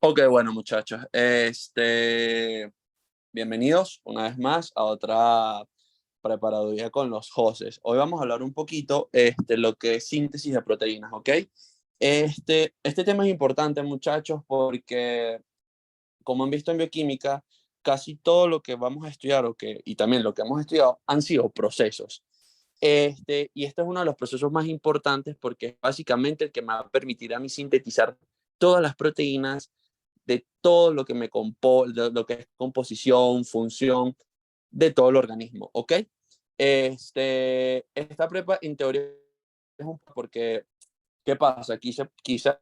Ok, bueno, muchachos, bienvenidos una vez más a otra preparaduría con los Joses. Hoy vamos a hablar un poquito lo que es síntesis de proteínas, ¿ok? Este tema es importante, muchachos, porque como han visto en bioquímica, casi todo lo que vamos a estudiar y también lo que hemos estudiado han sido procesos. Y este es uno de los procesos más importantes porque es básicamente el que me va a permitir a mí sintetizar todas las proteínas de todo lo que de lo que es composición, función de todo el organismo, ¿ok? Esta prepa en teoría es porque, ¿qué pasa? Quise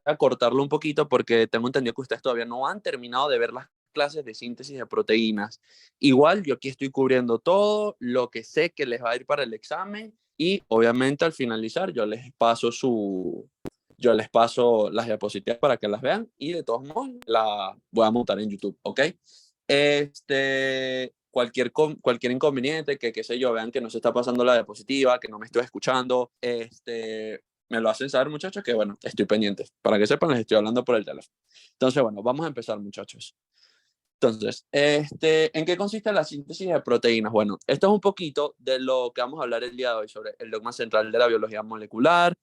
acortarlo un poquito porque tengo entendido que ustedes todavía no han terminado de ver las clases de síntesis de proteínas. Igual yo aquí estoy cubriendo todo lo que sé que les va a ir para el examen y obviamente al finalizar yo les paso las diapositivas para que las vean y de todos modos la voy a montar en YouTube, ¿ok? Cualquier inconveniente, que qué sé yo, vean que no se está pasando la diapositiva, que no me estoy escuchando, me lo hacen saber, muchachos, que bueno, estoy pendiente. Para que sepan, les estoy hablando por el teléfono. Entonces, bueno, vamos a empezar, muchachos. Entonces, ¿en qué consiste la síntesis de proteínas? Bueno, esto es un poquito de lo que vamos a hablar el día de hoy sobre el dogma central de la biología molecular,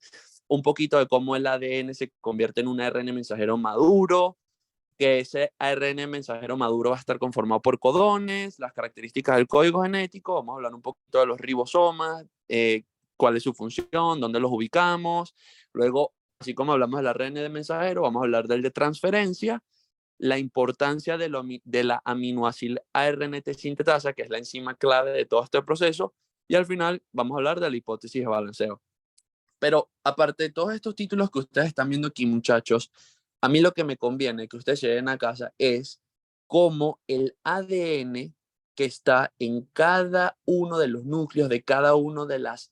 un poquito de cómo el ADN se convierte en un ARN mensajero maduro, que ese ARN mensajero maduro va a estar conformado por codones, las características del código genético, vamos a hablar un poquito de los ribosomas, cuál es su función, dónde los ubicamos, luego, así como hablamos del ARN de mensajero, vamos a hablar del de transferencia, la importancia de la aminoácida ARNT sintetasa, que es la enzima clave de todo este proceso, y al final vamos a hablar de la hipótesis de balanceo. Pero aparte de todos estos títulos que ustedes están viendo aquí, muchachos, a mí lo que me conviene que ustedes lleguen a casa es cómo el ADN que está en cada uno de los núcleos de cada uno de las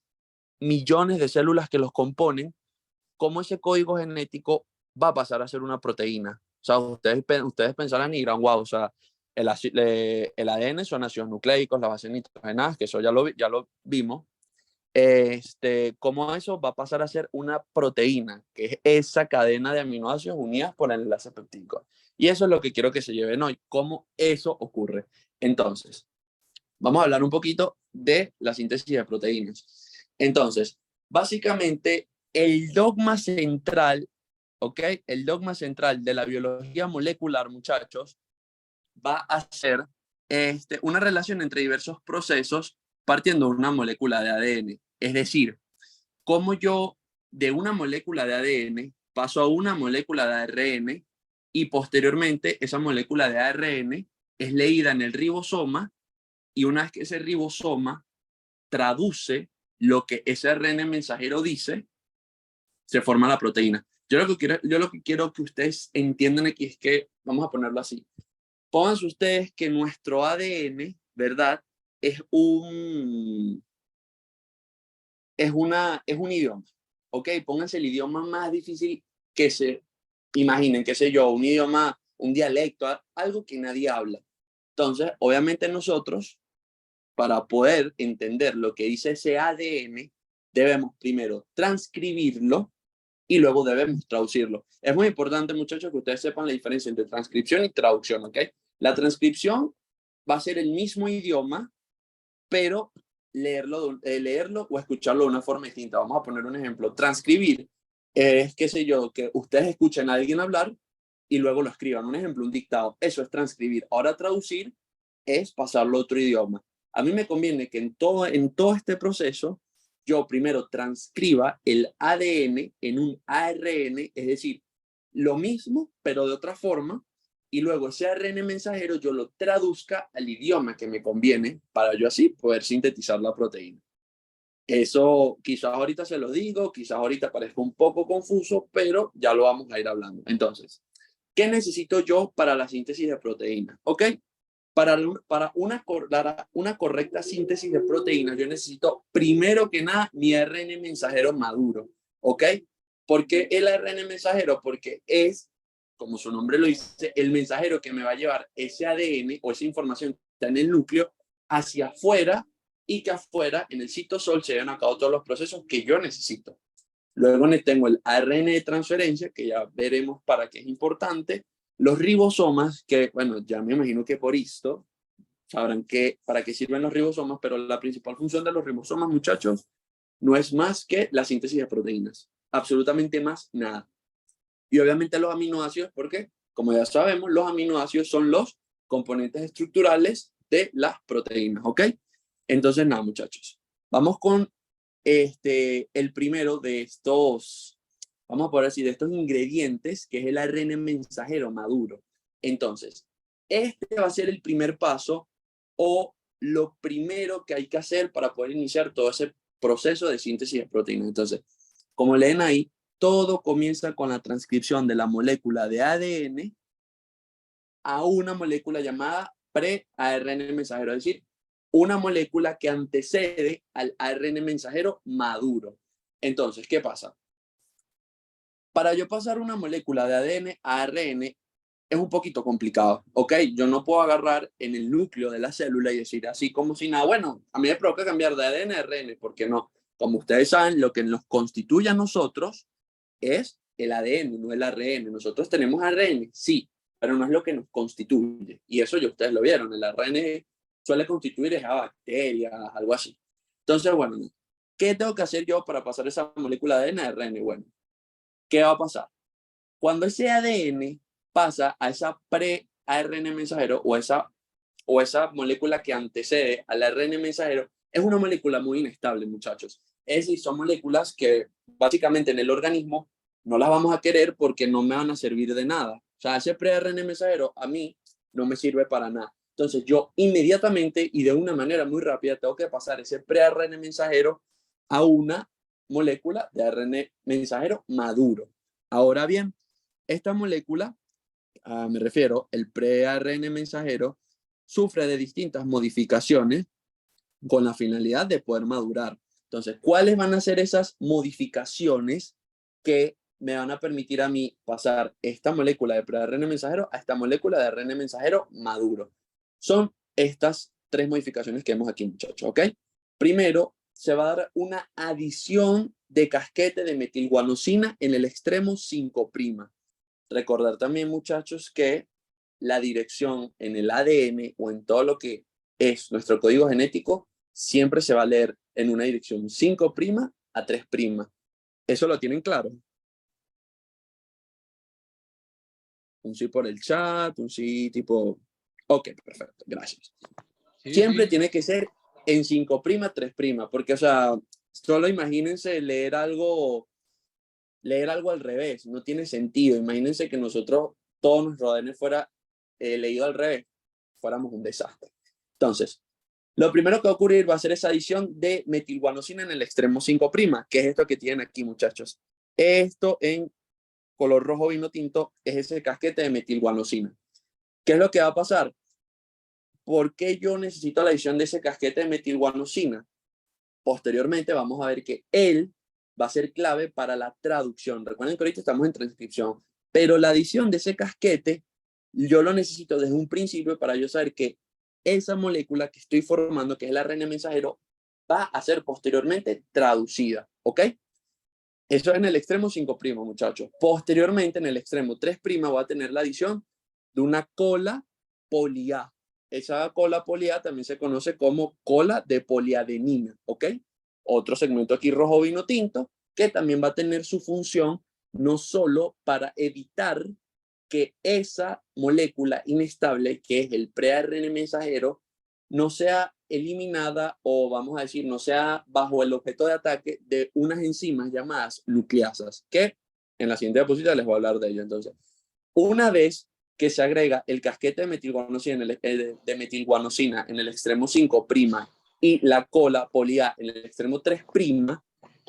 millones de células que los componen, cómo ese código genético va a pasar a ser una proteína. O sea, ustedes pensarán y dirán, wow, o sea, el ADN son ácidos nucleicos, las bases nitrogenadas, que eso ya lo vimos, cómo eso va a pasar a ser una proteína, que es esa cadena de aminoácidos unidas por el enlace peptídico. Y eso es lo que quiero que se lleven hoy, cómo eso ocurre. Entonces, vamos a hablar un poquito de la síntesis de proteínas. Entonces, básicamente, el dogma central, ¿ok? El dogma central de la biología molecular, muchachos, va a ser una relación entre diversos procesos partiendo de una molécula de ADN. Es decir, cómo yo de una molécula de ADN paso a una molécula de ARN y posteriormente esa molécula de ARN es leída en el ribosoma y una vez que ese ribosoma traduce lo que ese ARN mensajero dice, se forma la proteína. Yo lo que quiero que ustedes entiendan aquí es que, vamos a ponerlo así, pónganse ustedes que nuestro ADN, ¿verdad? Es es un idioma, ¿ok? Pónganse el idioma más difícil que se imaginen, qué sé yo, un idioma, un dialecto, algo que nadie habla. Entonces, obviamente nosotros, para poder entender lo que dice ese ADN, debemos primero transcribirlo y luego debemos traducirlo. Es muy importante, muchachos, que ustedes sepan la diferencia entre transcripción y traducción, ¿ok? La transcripción va a ser el mismo idioma, pero leerlo o escucharlo de una forma distinta. Vamos a poner un ejemplo. Transcribir es, qué sé yo, que ustedes escuchen a alguien hablar y luego lo escriban. Un ejemplo, un dictado. Eso es transcribir. Ahora traducir es pasarlo a otro idioma. A mí me conviene que en todo este proceso yo primero transcriba el ADN en un ARN, es decir, lo mismo, pero de otra forma, y luego ese ARN mensajero yo lo traduzca al idioma que me conviene para yo así poder sintetizar la proteína. Eso quizás ahorita se lo digo, quizás ahorita parezca un poco confuso, pero ya lo vamos a ir hablando. Entonces, ¿qué necesito yo para la síntesis de proteínas? ¿Ok? Para una correcta síntesis de proteínas, yo necesito primero que nada mi ARN mensajero maduro. ¿Ok? ¿Por qué el ARN mensajero? Porque es, como su nombre lo dice, el mensajero que me va a llevar ese ADN o esa información que está en el núcleo hacia afuera y que afuera, en el citosol, se llevan a cabo todos los procesos que yo necesito. Luego tengo el ARN de transferencia, que ya veremos para qué es importante. Los ribosomas, que bueno, ya me imagino que por esto sabrán para qué sirven los ribosomas, pero la principal función de los ribosomas, muchachos, no es más que la síntesis de proteínas. Absolutamente más nada. Y obviamente los aminoácidos, porque como ya sabemos, los aminoácidos son los componentes estructurales de las proteínas, ¿ok? Entonces, nada, muchachos. Vamos con el primero de estos, vamos a poner así, de estos ingredientes, que es el ARN mensajero maduro. Entonces, este va a ser el primer paso o lo primero que hay que hacer para poder iniciar todo ese proceso de síntesis de proteínas. Entonces, como leen ahí, todo comienza con la transcripción de la molécula de ADN a una molécula llamada pre-ARN mensajero, es decir, una molécula que antecede al ARN mensajero maduro. Entonces, ¿qué pasa? Para yo pasar una molécula de ADN a ARN es un poquito complicado, ¿ok? Yo no puedo agarrar en el núcleo de la célula y decir así como si nada, bueno, a mí me provoca cambiar de ADN a ARN, ¿por qué no? Como ustedes saben, lo que nos constituye a nosotros es el ADN, no el ARN. Nosotros tenemos ARN, sí, pero no es lo que nos constituye. Y eso ya ustedes lo vieron, el ARN suele constituir a bacterias, algo así. Entonces, bueno, ¿qué tengo que hacer yo para pasar esa molécula de ADN a ARN? Bueno, ¿qué va a pasar? Cuando ese ADN pasa a esa pre-ARN mensajero o esa molécula que antecede al ARN mensajero, es una molécula muy inestable, muchachos. Es decir, son moléculas que básicamente en el organismo no las vamos a querer porque no me van a servir de nada. O sea, ese pre-ARN mensajero a mí no me sirve para nada. Entonces yo inmediatamente y de una manera muy rápida tengo que pasar ese pre-ARN mensajero a una molécula de ARN mensajero maduro. Ahora bien, esta molécula, me refiero, el pre-ARN mensajero, sufre de distintas modificaciones con la finalidad de poder madurar. Entonces, ¿cuáles van a ser esas modificaciones que me van a permitir a mí pasar esta molécula de pre-ARN mensajero a esta molécula de ARN mensajero maduro? Son estas tres modificaciones que vemos aquí, muchachos, ¿ok? Primero, se va a dar una adición de casquete de metilguanosina en el extremo 5'. Recordar también, muchachos, que la dirección en el ADN o en todo lo que es nuestro código genético siempre se va a leer en una dirección 5' a 3'. ¿Eso lo tienen claro? Un sí por el chat, un sí tipo... Ok, perfecto, gracias. Sí, Siempre sí. tiene que ser en 5', 3', porque, o sea, solo imagínense leer algo al revés, no tiene sentido. Imagínense que nosotros, todo nuestro ADN fuera leído al revés, fuéramos un desastre. Entonces, lo primero que va a ocurrir va a ser esa adición de metilguanosina en el extremo 5', que es esto que tienen aquí, muchachos. Esto en color rojo vino tinto es ese casquete de metilguanosina. ¿Qué es lo que va a pasar? ¿Por qué yo necesito la adición de ese casquete de metilguanosina? Posteriormente vamos a ver que él va a ser clave para la traducción. Recuerden que ahorita estamos en transcripción, pero la adición de ese casquete yo lo necesito desde un principio para yo saber que esa molécula que estoy formando, que es el ARN mensajero, va a ser posteriormente traducida, ¿ok? Eso es en el extremo 5', muchachos. Posteriormente, en el extremo 3', va a tener la adición de una cola poli-A. Esa cola poli-A también se conoce como cola de poliadenina, ¿ok? Otro segmento aquí rojo vino tinto, que también va a tener su función no solo para evitar que esa molécula inestable, que es el pre-ARN mensajero, no sea eliminada o vamos a decir, no sea bajo el objeto de ataque de unas enzimas llamadas nucleasas, que en la siguiente diapositiva les voy a hablar de ello. Entonces, una vez que se agrega el casquete de metilguanosina en el extremo 5' y la cola poli-A en el extremo 3',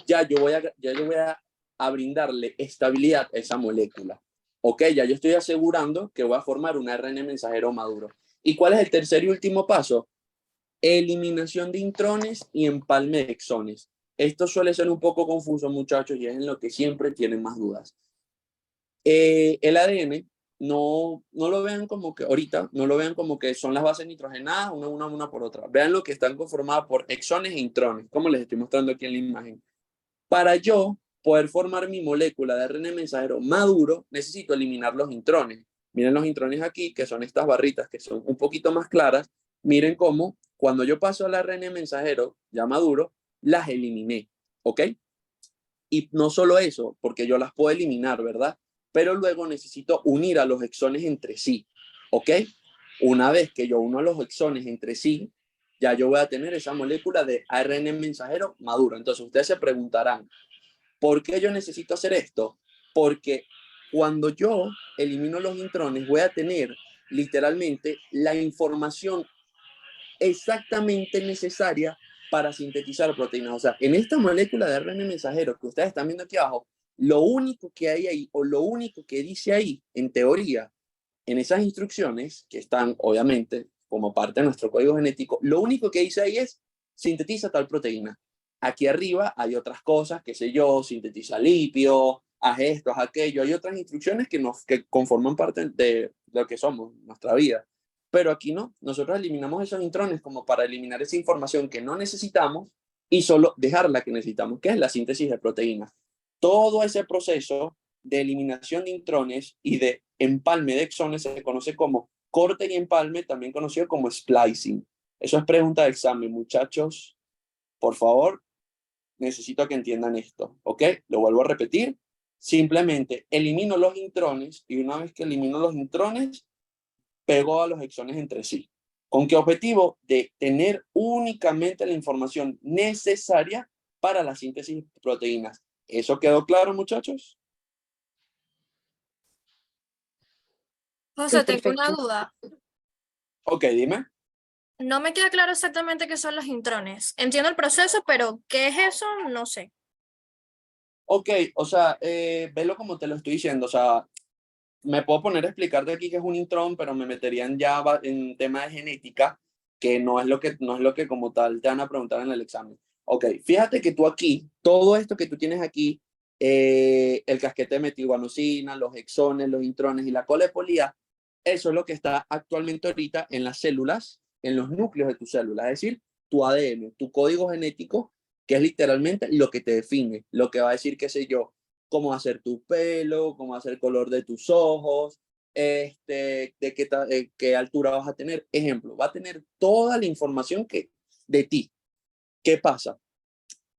ya yo voy a brindarle estabilidad a esa molécula. Ok, ya yo estoy asegurando que voy a formar un ARN mensajero maduro. ¿Y cuál es el tercer y último paso? Eliminación de intrones y empalme de exones. Esto suele ser un poco confuso, muchachos, y es en lo que siempre tienen más dudas. El ADN no lo vean como que ahorita, no lo vean como que son las bases nitrogenadas una por otra. Vean lo que están conformadas por exones e intrones, como les estoy mostrando aquí en la imagen. Para yo poder formar mi molécula de ARN mensajero maduro, necesito eliminar los intrones. Miren los intrones aquí, que son estas barritas que son un poquito más claras. Miren cómo cuando yo paso al ARN mensajero ya maduro, las eliminé, ¿ok? Y no solo eso, porque yo las puedo eliminar, ¿verdad? Pero luego necesito unir a los exones entre sí, ¿ok? Una vez que yo uno a los exones entre sí, ya yo voy a tener esa molécula de ARN mensajero madura. Entonces ustedes se preguntarán, ¿por qué yo necesito hacer esto? Porque cuando yo elimino los intrones, voy a tener literalmente la información exactamente necesaria para sintetizar proteínas. O sea, en esta molécula de ARN mensajero que ustedes están viendo aquí abajo, lo único que hay ahí, o lo único que dice ahí, en teoría, en esas instrucciones, que están obviamente como parte de nuestro código genético, lo único que dice ahí es sintetiza tal proteína. Aquí arriba hay otras cosas, qué sé yo, sintetiza lípidos, haz esto, haz aquello. Hay otras instrucciones que conforman parte de lo que somos, nuestra vida. Pero aquí no, nosotros eliminamos esos intrones como para eliminar esa información que no necesitamos y solo dejar la que necesitamos, que es la síntesis de proteínas. Todo ese proceso de eliminación de intrones y de empalme de exones se conoce como corte y empalme, también conocido como splicing. Eso es pregunta de examen, muchachos. Por favor, necesito que entiendan esto, ¿ok? Lo vuelvo a repetir. Simplemente elimino los intrones y una vez que elimino los intrones, pego a los exones entre sí. ¿Con qué objetivo? De tener únicamente la información necesaria para la síntesis de proteínas. ¿Eso quedó claro, muchachos? José, Sí, tengo una perfecto. duda. Ok, dime. No me queda claro exactamente qué son los intrones. Entiendo el proceso, pero ¿qué es eso? No sé. Ok, o sea, velo como te lo estoy diciendo, o sea, me puedo poner a explicarte aquí qué es un intrón, pero me meterían ya en tema de genética, que no es lo que como tal te van a preguntar en el examen. Ok, fíjate que tú aquí, todo esto que tú tienes aquí, el casquete de metilguanosina, los exones, los intrones y la colepolia, eso es lo que está actualmente ahorita en las células, en los núcleos de tu célula, es decir, tu ADN, tu código genético, que es literalmente lo que te define, lo que va a decir, qué sé yo, cómo hacer tu pelo, cómo hacer el color de tus ojos, qué altura vas a tener. Ejemplo, va a tener toda la información de ti. ¿Qué pasa?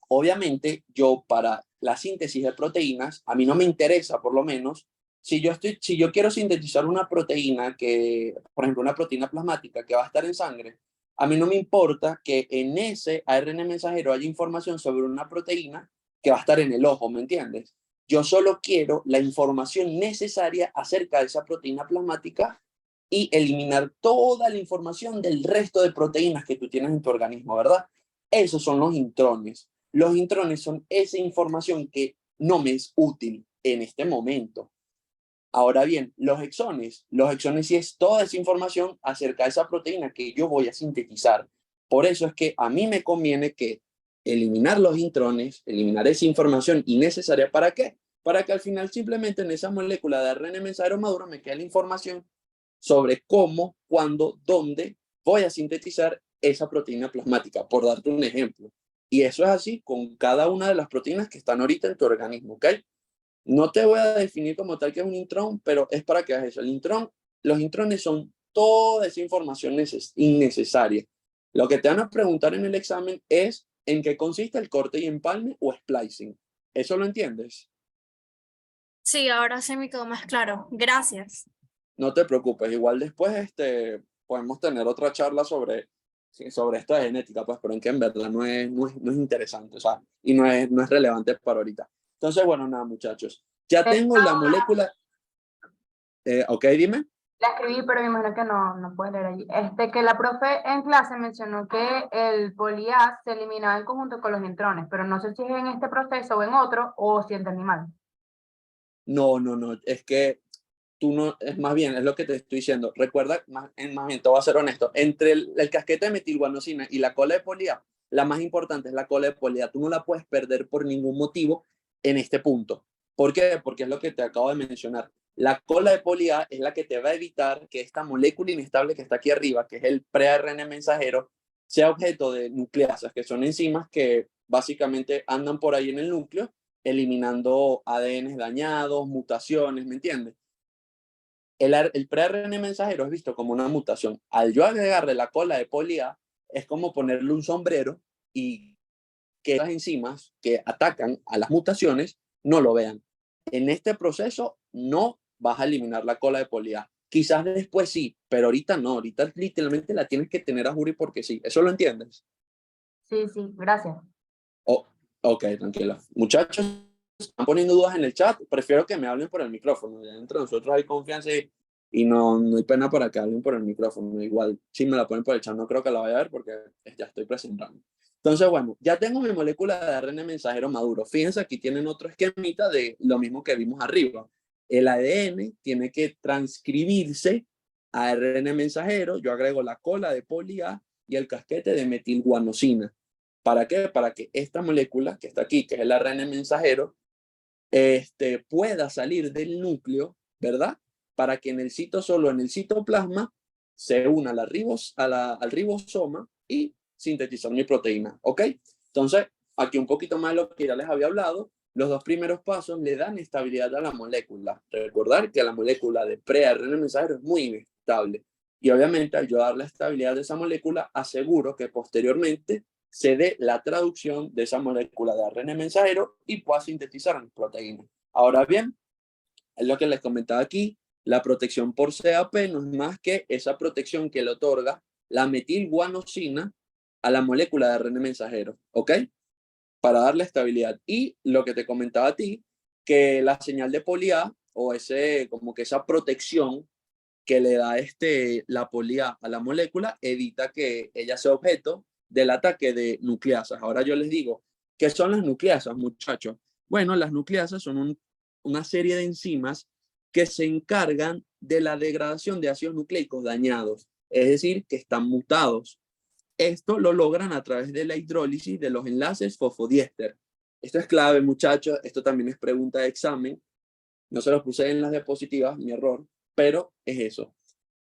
Obviamente, yo para la síntesis de proteínas, a mí no me interesa, por lo menos, si yo quiero sintetizar una proteína que, por ejemplo, una proteína plasmática que va a estar en sangre, a mí no me importa que en ese ARN mensajero haya información sobre una proteína que va a estar en el ojo, ¿me entiendes? Yo solo quiero la información necesaria acerca de esa proteína plasmática y eliminar toda la información del resto de proteínas que tú tienes en tu organismo, ¿verdad? Esos son los intrones. Los intrones son esa información que no me es útil en este momento. Ahora bien, los exones sí es toda esa información acerca de esa proteína que yo voy a sintetizar. Por eso es que a mí me conviene que eliminar los intrones, eliminar esa información innecesaria. ¿Para qué? Para que al final simplemente en esa molécula de ARN mensajero maduro me quede la información sobre cómo, cuándo, dónde voy a sintetizar esa proteína plasmática, por darte un ejemplo. Y eso es así con cada una de las proteínas que están ahorita en tu organismo, ¿ok? No te voy a definir como tal que es un intrón, pero es para que hagas eso. Los intrones son toda esa información innecesaria. Lo que te van a preguntar en el examen es en qué consiste el corte y empalme o splicing. ¿Eso lo entiendes? Sí, ahora sí me quedó más claro. Gracias. No te preocupes, igual después podemos tener otra charla sobre, sí, sobre esto de genética, pues, pero en que en verdad no es interesante, o sea, y no es relevante para ahorita. Entonces, bueno, nada, muchachos. Ya tengo la molécula. Ok, dime. La escribí, pero me imagino que no puedes leer allí. Que la profe en clase mencionó que el poliaz se eliminaba en conjunto con los intrones, pero no sé si es en este proceso o en otro, o si entendí mal. No, es que tú no, es más bien, es lo que te estoy diciendo. Recuerda, más bien, te voy a ser honesto, entre el casquete de metilguanosina y la cola de polía, la más importante es la cola de polía. Tú no la puedes perder por ningún motivo en este punto. ¿Por qué? Porque es lo que te acabo de mencionar. La cola de polía es la que te va a evitar que esta molécula inestable que está aquí arriba, que es el pre-ARN mensajero, sea objeto de nucleasas, que son enzimas que básicamente andan por ahí en el núcleo, eliminando ADNs dañados, mutaciones, ¿me entiendes? El pre-ARN mensajero es visto como una mutación. Al yo agregarle la cola de poli A, es como ponerle un sombrero y que las enzimas que atacan a las mutaciones no lo vean. En este proceso no vas a eliminar la cola de poli A. Quizás después sí, pero ahorita no. Ahorita literalmente la tienes que tener a juri porque sí. ¿Eso lo entiendes? Sí, sí, gracias. Oh, ok, tranquila. Muchachos, están poniendo dudas en el chat. Prefiero que me hablen por el micrófono. Ya entre nosotros hay confianza y no hay pena para que hablen por el micrófono. Igual, si me la ponen por el chat, no creo que la vaya a ver porque ya estoy presentando. Entonces, bueno, ya tengo mi molécula de ARN mensajero maduro. Fíjense, aquí tienen otro esquemita de lo mismo que vimos arriba. El ADN tiene que transcribirse a ARN mensajero. Yo agrego la cola de poli A y el casquete de metilguanosina. ¿Para qué? Para que esta molécula que está aquí, que es el ARN mensajero, pueda salir del núcleo, ¿verdad? Para que en el citosol, en el citoplasma, se una al ribosoma y sintetizar mi proteína, ¿ok? Entonces, aquí un poquito más de lo que ya les había hablado, los dos primeros pasos le dan estabilidad a la molécula. Recordar que la molécula de pre-ARN mensajero es muy inestable. Y obviamente, al yo dar la estabilidad de esa molécula, aseguro que posteriormente se dé la traducción de esa molécula de ARN mensajero y pueda sintetizar mi proteína. Ahora bien, es lo que les comentaba aquí, la protección por CAP no es más que esa protección que le otorga la metilguanosina a la molécula de ARN mensajero, ¿ok? Para darle estabilidad. Y lo que te comentaba a ti, que la señal de poli A o como que esa protección que le da la poli A a la molécula evita que ella sea objeto del ataque de nucleasas. Ahora yo les digo, ¿qué son las nucleasas, muchachos? Bueno, las nucleasas son una serie de enzimas que se encargan de la degradación de ácidos nucleicos dañados, es decir, que están mutados. Esto lo logran a través de la hidrólisis de los enlaces fosfodiéster. Esto es clave, muchachos. Esto también es pregunta de examen. No se los puse en las diapositivas, mi error, pero es eso.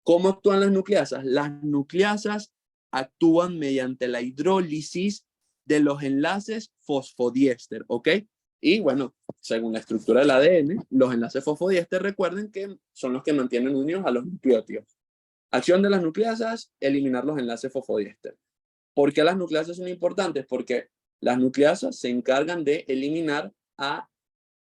¿Cómo actúan las nucleasas? Las nucleasas actúan mediante la hidrólisis de los enlaces fosfodiéster, ¿ok? Y bueno, según la estructura del ADN, los enlaces fosfodiéster, recuerden que son los que mantienen unidos a los nucleótidos. Acción de las nucleasas, eliminar los enlaces fosfodiéster. ¿Por qué las nucleasas son importantes? Porque las nucleasas se encargan de eliminar a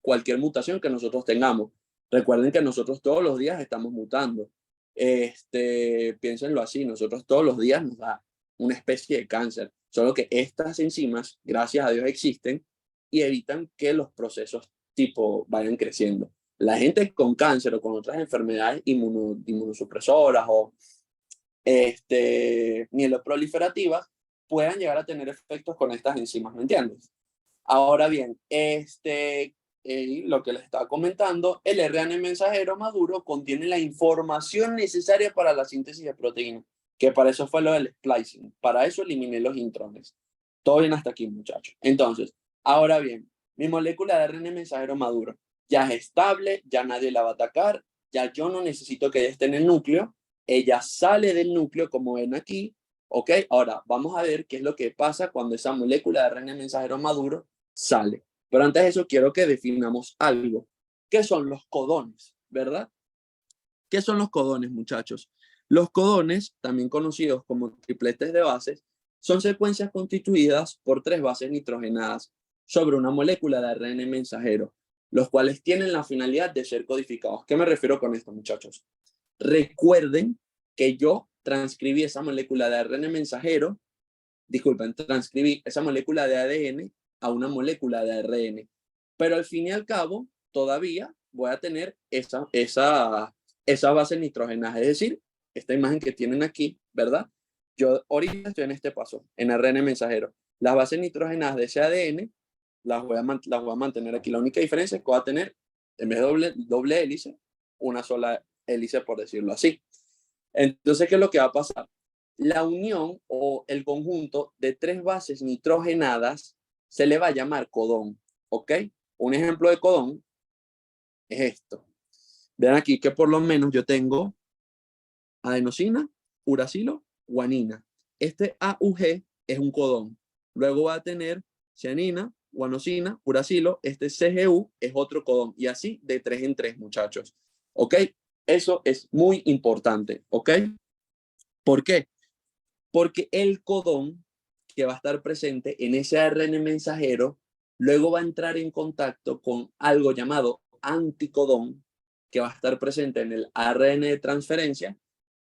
cualquier mutación que nosotros tengamos. Recuerden que nosotros todos los días estamos mutando. Piénsenlo así, nosotros todos los días nos da una especie de cáncer, solo que estas enzimas, gracias a Dios, existen y evitan que los procesos tipo vayan creciendo. La gente con cáncer o con otras enfermedades inmunosupresoras o mieloproliferativas puedan llegar a tener efectos con estas enzimas, ¿me entiendes? Ahora bien, lo que les estaba comentando, el RNA mensajero maduro contiene la información necesaria para la síntesis de proteína, que para eso fue lo del splicing. Para eso eliminé los intrones. Todo bien hasta aquí, muchachos. Entonces, ahora bien, mi molécula de RNA mensajero maduro ya es estable, ya nadie la va a atacar, ya yo no necesito que ella esté en el núcleo, ella sale del núcleo, como ven aquí, ¿ok? Ahora, vamos a ver qué es lo que pasa cuando esa molécula de RNA mensajero maduro sale. Pero antes de eso, quiero que definamos algo. ¿Qué son los codones, verdad? ¿Qué son los codones, muchachos? Los codones, también conocidos como tripletes de bases, son secuencias constituidas por 3 bases nitrogenadas sobre una molécula de ARN mensajero, los cuales tienen la finalidad de ser codificados. ¿Qué me refiero con esto, muchachos? Recuerden que yo transcribí esa molécula de ARN mensajero, transcribí esa molécula de ADN a una molécula de ARN. Pero al fin y al cabo, todavía voy a tener esa base nitrogenada. Es decir, esta imagen que tienen aquí, ¿verdad? Yo ahorita estoy en este paso, en ARN mensajero. Las bases nitrogenadas de ese ADN las voy a mantener aquí. La única diferencia es que voy a tener, en vez de doble hélice, una sola hélice, por decirlo así. Entonces, ¿qué es lo que va a pasar? La unión o el conjunto de 3 bases nitrogenadas se le va a llamar codón, ¿ok? Un ejemplo de codón es esto. Vean aquí que por lo menos yo tengo adenosina, uracilo, guanina. Este AUG es un codón. Luego va a tener cianina, guanosina, uracilo. Este CGU es otro codón. Y así de 3 en 3, muchachos. ¿Ok? Eso es muy importante, ¿ok? ¿Por qué? Porque el codón que va a estar presente en ese ARN mensajero luego va a entrar en contacto con algo llamado anticodón que va a estar presente en el ARN de transferencia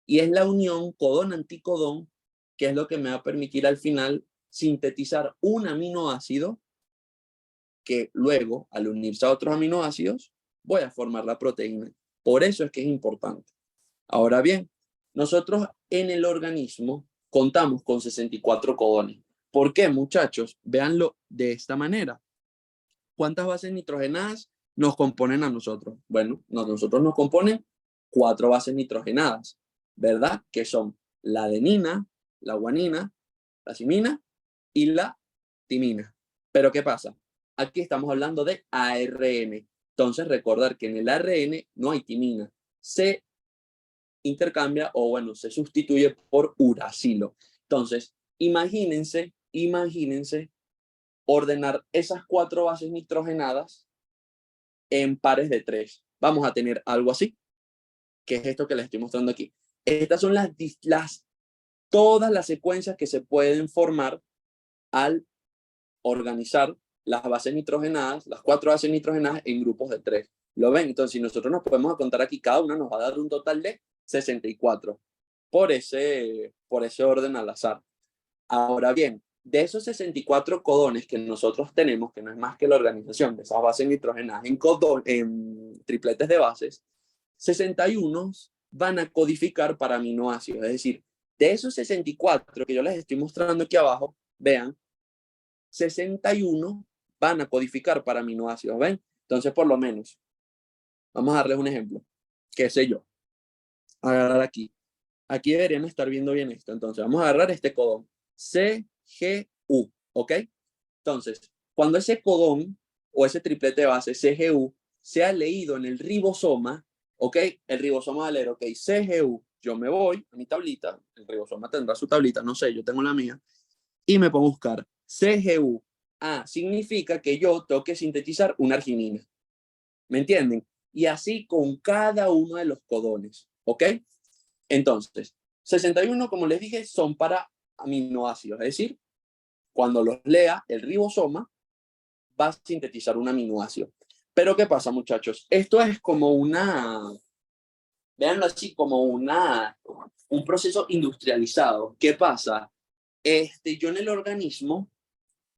y es la unión codón-anticodón que es lo que me va a permitir al final sintetizar un aminoácido que luego, al unirse a otros aminoácidos, voy a formar la proteína. Por eso es que es importante. Ahora bien, nosotros en el organismo contamos con 64 codones. ¿Por qué, muchachos? Véanlo de esta manera. ¿Cuántas bases nitrogenadas nos componen a nosotros? Bueno, nosotros nos componen 4 bases nitrogenadas, ¿verdad? Que son la adenina, la guanina, la cimina y la timina. Pero ¿qué pasa? Aquí estamos hablando de ARN. Entonces, recordar que en el ARN no hay timina. Se intercambia o, bueno, se sustituye por uracilo. Entonces, imagínense ordenar esas 4 bases nitrogenadas en pares de 3. Vamos a tener algo así, que es esto que les estoy mostrando aquí. Estas son todas las secuencias que se pueden formar al organizar las bases nitrogenadas, las 4 bases nitrogenadas en grupos de 3. ¿Lo ven? Entonces, si nosotros nos podemos contar aquí, cada una nos va a dar un total de 64 por ese orden al azar. Ahora bien, de esos 64 codones que nosotros tenemos, que no es más que la organización de esas bases nitrogenadas en tripletes de bases, 61 van a codificar para aminoácidos. Es decir, de esos 64 que yo les estoy mostrando aquí abajo, vean, 61 van a codificar para aminoácidos, ¿ven? Entonces, por lo menos, vamos a darles un ejemplo. ¿Qué sé yo? Agarrar aquí. Aquí deberían estar viendo bien esto. Entonces, vamos a agarrar este codón. CGU, ¿ok? Entonces, cuando ese codón o ese triplete de base CGU sea leído en el ribosoma, ¿ok? El ribosoma va a leer, ok, CGU, yo me voy a mi tablita, el ribosoma tendrá su tablita, no sé, yo tengo la mía, y me puedo buscar CGU. Significa que yo tengo que sintetizar una arginina. ¿Me entienden? Y así con cada uno de los codones, ¿ok? Entonces, 61, como les dije, son para aminoácidos, es decir, cuando los lea el ribosoma, va a sintetizar un aminoácido. Pero ¿qué pasa, muchachos? Esto es como véanlo así, como un proceso industrializado. ¿Qué pasa? Yo en el organismo,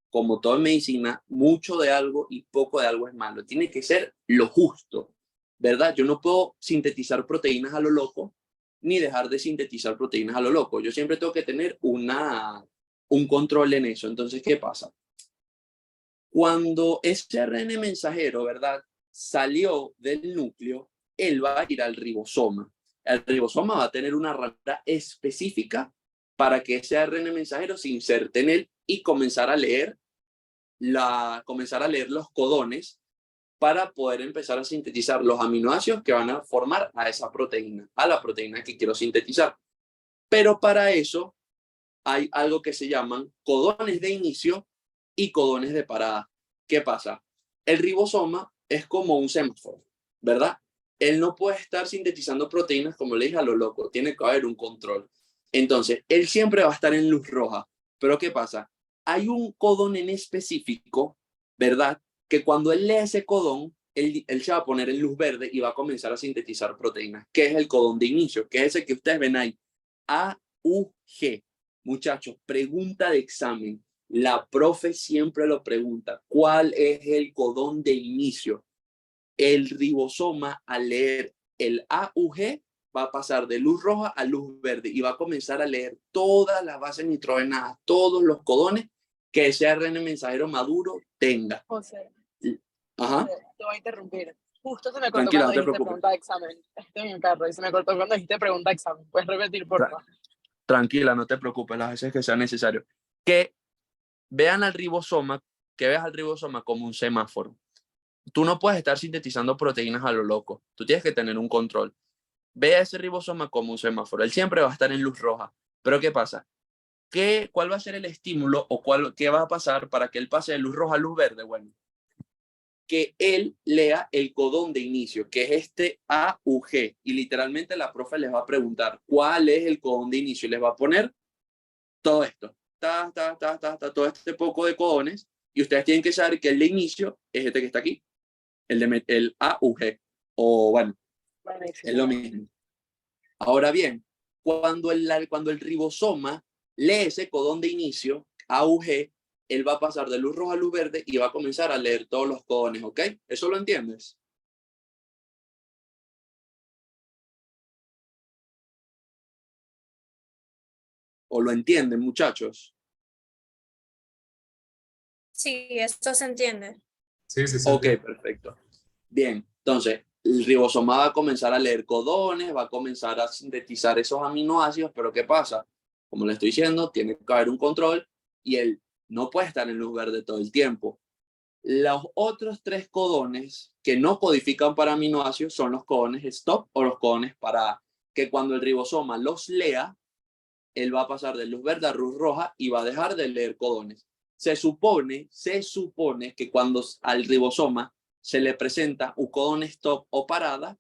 como todo en medicina, mucho de algo y poco de algo es malo. Tiene que ser lo justo, ¿verdad? Yo no puedo sintetizar proteínas a lo loco, ni dejar de sintetizar proteínas a lo loco. Yo siempre tengo que tener un control en eso. Entonces, ¿qué pasa? Cuando ese ARN mensajero, ¿verdad?, salió del núcleo, él va a ir al ribosoma. El ribosoma va a tener una ranura específica para que ese ARN mensajero se inserte en él y comenzar a leer los codones para poder empezar a sintetizar los aminoácidos que van a formar a esa proteína, a la proteína que quiero sintetizar. Pero para eso hay algo que se llaman codones de inicio y codones de parada. ¿Qué pasa? El ribosoma es como un semáforo, ¿verdad? Él no puede estar sintetizando proteínas como le dije a lo loco, tiene que haber un control. Entonces, él siempre va a estar en luz roja. Pero ¿qué pasa? Hay un codón en específico, ¿verdad? Que cuando él lee ese codón, él se va a poner en luz verde y va a comenzar a sintetizar proteínas, que es el codón de inicio, que es ese que ustedes ven ahí, AUG. Muchachos, pregunta de examen. La profe siempre lo pregunta. ¿Cuál es el codón de inicio? El ribosoma, al leer el AUG, va a pasar de luz roja a luz verde y va a comenzar a leer todas las bases nitrogenadas, todos los codones que ese ARN mensajero maduro tenga. José, Ajá. te voy a interrumpir. Justo se me cortó Tranquila, no cuando te dijiste preocupes. pregunta de examen. Estoy en el carro y se me cortó cuando dijiste pregunta de examen. ¿Puedes repetir, por favor? Tranquila, no te preocupes, las veces que sea necesario. Que vean al ribosoma, que veas al ribosoma como un semáforo. Tú no puedes estar sintetizando proteínas a lo loco. Tú tienes que tener un control. Ve a ese ribosoma como un semáforo. Él siempre va a estar en luz roja. Pero ¿qué pasa? ¿Cuál va a ser el estímulo o qué va a pasar para que él pase de luz roja a luz verde? Bueno, que él lea el codón de inicio, que es este AUG. Y literalmente la profe les va a preguntar cuál es el codón de inicio y les va a poner todo esto. Todo este poco de codones. Y ustedes tienen que saber que el de inicio es este que está aquí, el AUG. O bueno, es lo mismo. Ahora bien, cuando el ribosoma lee ese codón de inicio, AUG, él va a pasar de luz roja a luz verde y va a comenzar a leer todos los codones, ¿ok? ¿Eso lo entiendes? ¿O lo entienden, muchachos? Sí, esto se entiende. Sí, sí, sí. Ok, perfecto. Bien, entonces, el ribosoma va a comenzar a leer codones, va a comenzar a sintetizar esos aminoácidos, pero ¿qué pasa? Como le estoy diciendo, tiene que haber un control y él no puede estar en luz verde todo el tiempo. Los otros 3 codones que no codifican para aminoácidos son los codones stop o los codones para que cuando el ribosoma los lea, él va a pasar de luz verde a luz roja y va a dejar de leer codones. Se supone que cuando al ribosoma se le presenta un codón stop o parada,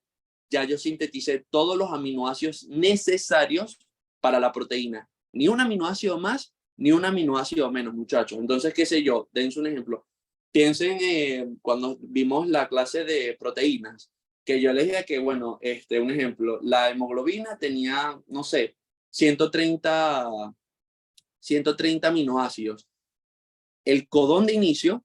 ya yo sinteticé todos los aminoácidos necesarios para la proteína. Ni un aminoácido más, ni un aminoácido menos, muchachos. Entonces, qué sé yo, dense un ejemplo. Piensen cuando vimos la clase de proteínas, que yo les dije que, bueno, un ejemplo, la hemoglobina tenía, no sé, 130 aminoácidos. El codón de inicio,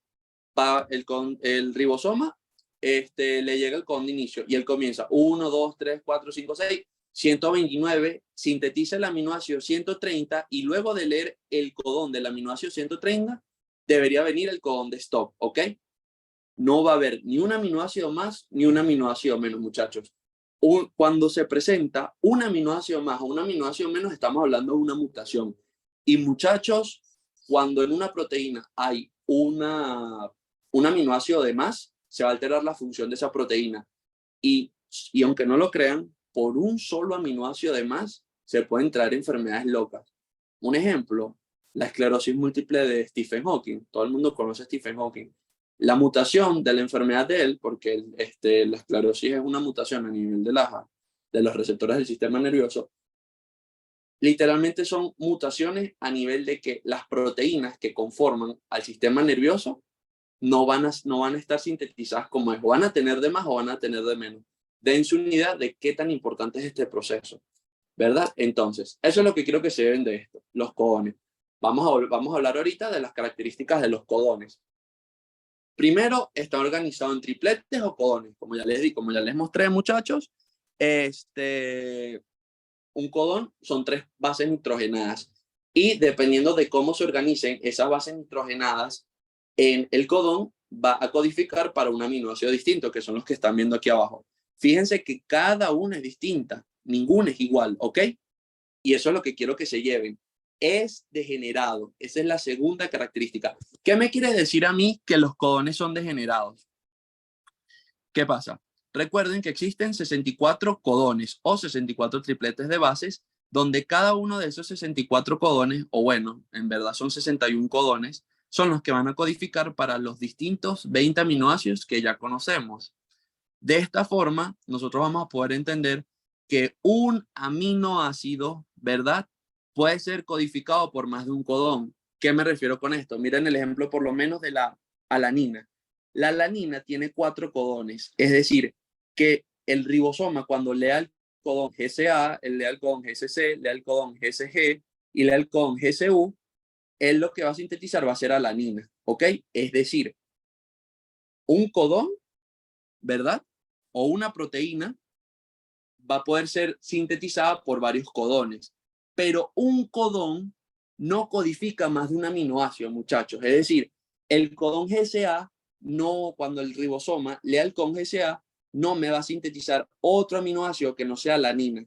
el ribosoma, le llega el codón de inicio y él comienza 1, 2, 3, 4, 5, 6, 129, sintetiza el aminoácido 130 y luego de leer el codón del aminoácido 130, debería venir el codón de stop, ¿ok? No va a haber ni un aminoácido más ni un aminoácido menos, muchachos. Cuando se presenta un aminoácido más o un aminoácido menos, estamos hablando de una mutación. Y muchachos, cuando en una proteína hay un aminoácido de más, se va a alterar la función de esa proteína. Y aunque no lo crean, por un solo aminoácido de más, se pueden traer enfermedades locas. Un ejemplo, la esclerosis múltiple de Stephen Hawking. Todo el mundo conoce a Stephen Hawking. La mutación de la enfermedad de él, porque la esclerosis es una mutación a nivel de los receptores del sistema nervioso, literalmente son mutaciones a nivel de que las proteínas que conforman al sistema nervioso no van a estar sintetizadas como es, o van a tener de más o van a tener de menos. Dense una idea de qué tan importante es este proceso, ¿verdad? Entonces, eso es lo que quiero que se den de esto, los codones. Vamos a hablar ahorita de las características de los codones. Primero, está organizado en tripletes o codones, como ya les di, como ya les mostré, muchachos. Un codón son 3 bases nitrogenadas y dependiendo de cómo se organicen esas bases nitrogenadas, en el codón va a codificar para un aminoácido distinto, que son los que están viendo aquí abajo. Fíjense que cada una es distinta, ninguna es igual, ¿ok? Y eso es lo que quiero que se lleven. Es degenerado. Esa es la segunda característica. ¿Qué me quiere decir a mí que los codones son degenerados? ¿Qué pasa? Recuerden que existen 64 codones o 64 tripletes de bases, donde cada uno de esos 64 codones, o bueno, en verdad son 61 codones, son los que van a codificar para los distintos 20 aminoácidos que ya conocemos. De esta forma, nosotros vamos a poder entender que un aminoácido, ¿verdad?, puede ser codificado por más de un codón. ¿Qué me refiero con esto? Miren el ejemplo por lo menos de la alanina. La alanina tiene 4 codones, es decir, que el ribosoma cuando lea el codón GCA, él lea el codón GCC, lea el codón GCG y lea el codón GCU, él lo que va a sintetizar va a ser alanina, ¿ok? Es decir, un codón, ¿verdad?, o una proteína va a poder ser sintetizada por varios codones, pero un codón no codifica más de un aminoácido, muchachos. Es decir, el codón GCA, no, cuando el ribosoma lea el codón GCA, no me va a sintetizar otro aminoácido que no sea alanina.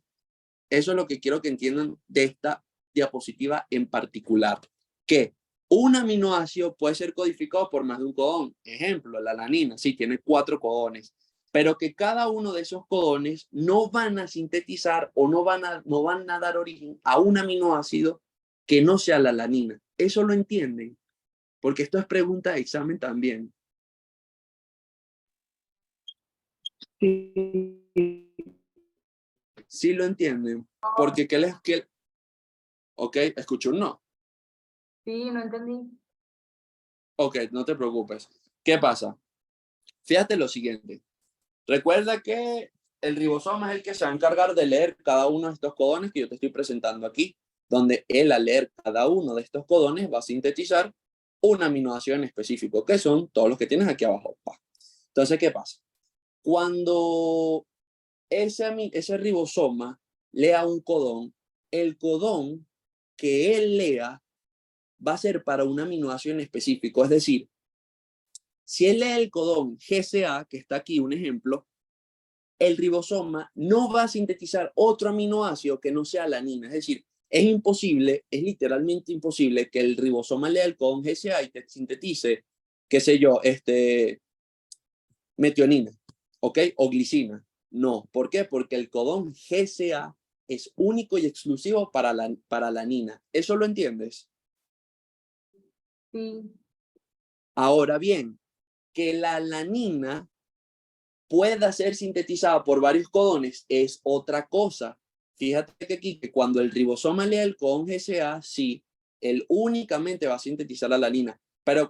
Eso es lo que quiero que entiendan de esta diapositiva en particular, que un aminoácido puede ser codificado por más de un codón. Ejemplo, la alanina, sí, tiene 4 codones, pero que cada uno de esos codones no van a sintetizar o no van a dar origen a un aminoácido que no sea la alanina. ¿Eso lo entienden? Porque esto es pregunta de examen también. ¿Sí lo entienden? Porque ¿qué les... Qué... Ok, escucho un no. Sí, no entendí. Ok, no te preocupes. ¿Qué pasa? Fíjate lo siguiente. Recuerda que el ribosoma es el que se va a encargar de leer cada uno de estos codones que yo te estoy presentando aquí, donde él al leer cada uno de estos codones va a sintetizar un aminoácido en específico, que son todos los que tienes aquí abajo. Entonces, ¿qué pasa? Cuando ese ribosoma lea un codón, el codón que él lea va a ser para un aminoácido en específico. Es decir, si él lee el codón GCA, que está aquí un ejemplo, el ribosoma no va a sintetizar otro aminoácido que no sea alanina. Es decir, es imposible, es literalmente imposible que el ribosoma lea el codón GCA y te sintetice, qué sé yo, metionina, ¿ok? O glicina. No, ¿por qué? Porque el codón GCA es único y exclusivo para la alanina. ¿Eso lo entiendes? Sí. Ahora bien, que la alanina pueda ser sintetizada por varios codones es otra cosa. Fíjate que aquí, que cuando el ribosoma lea el codón GCA, sí, él únicamente va a sintetizar la alanina, pero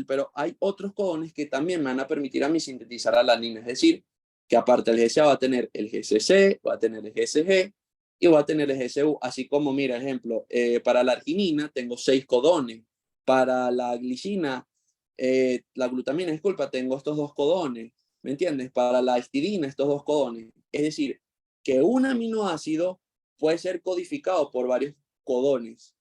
pero hay otros codones que también me van a permitir a mí sintetizar la alanina, es decir, que aparte del GCA va a tener el GCC, va a tener el GCG y va a tener el GCU, así como, mira, ejemplo, para la arginina tengo 6 codones, para la glicina, la glutamina, disculpa, tengo estos 2 codones. ¿Me entiendes? Para la histidina, estos 2 codones. Es decir, que un aminoácido puede ser codificado por varios codones,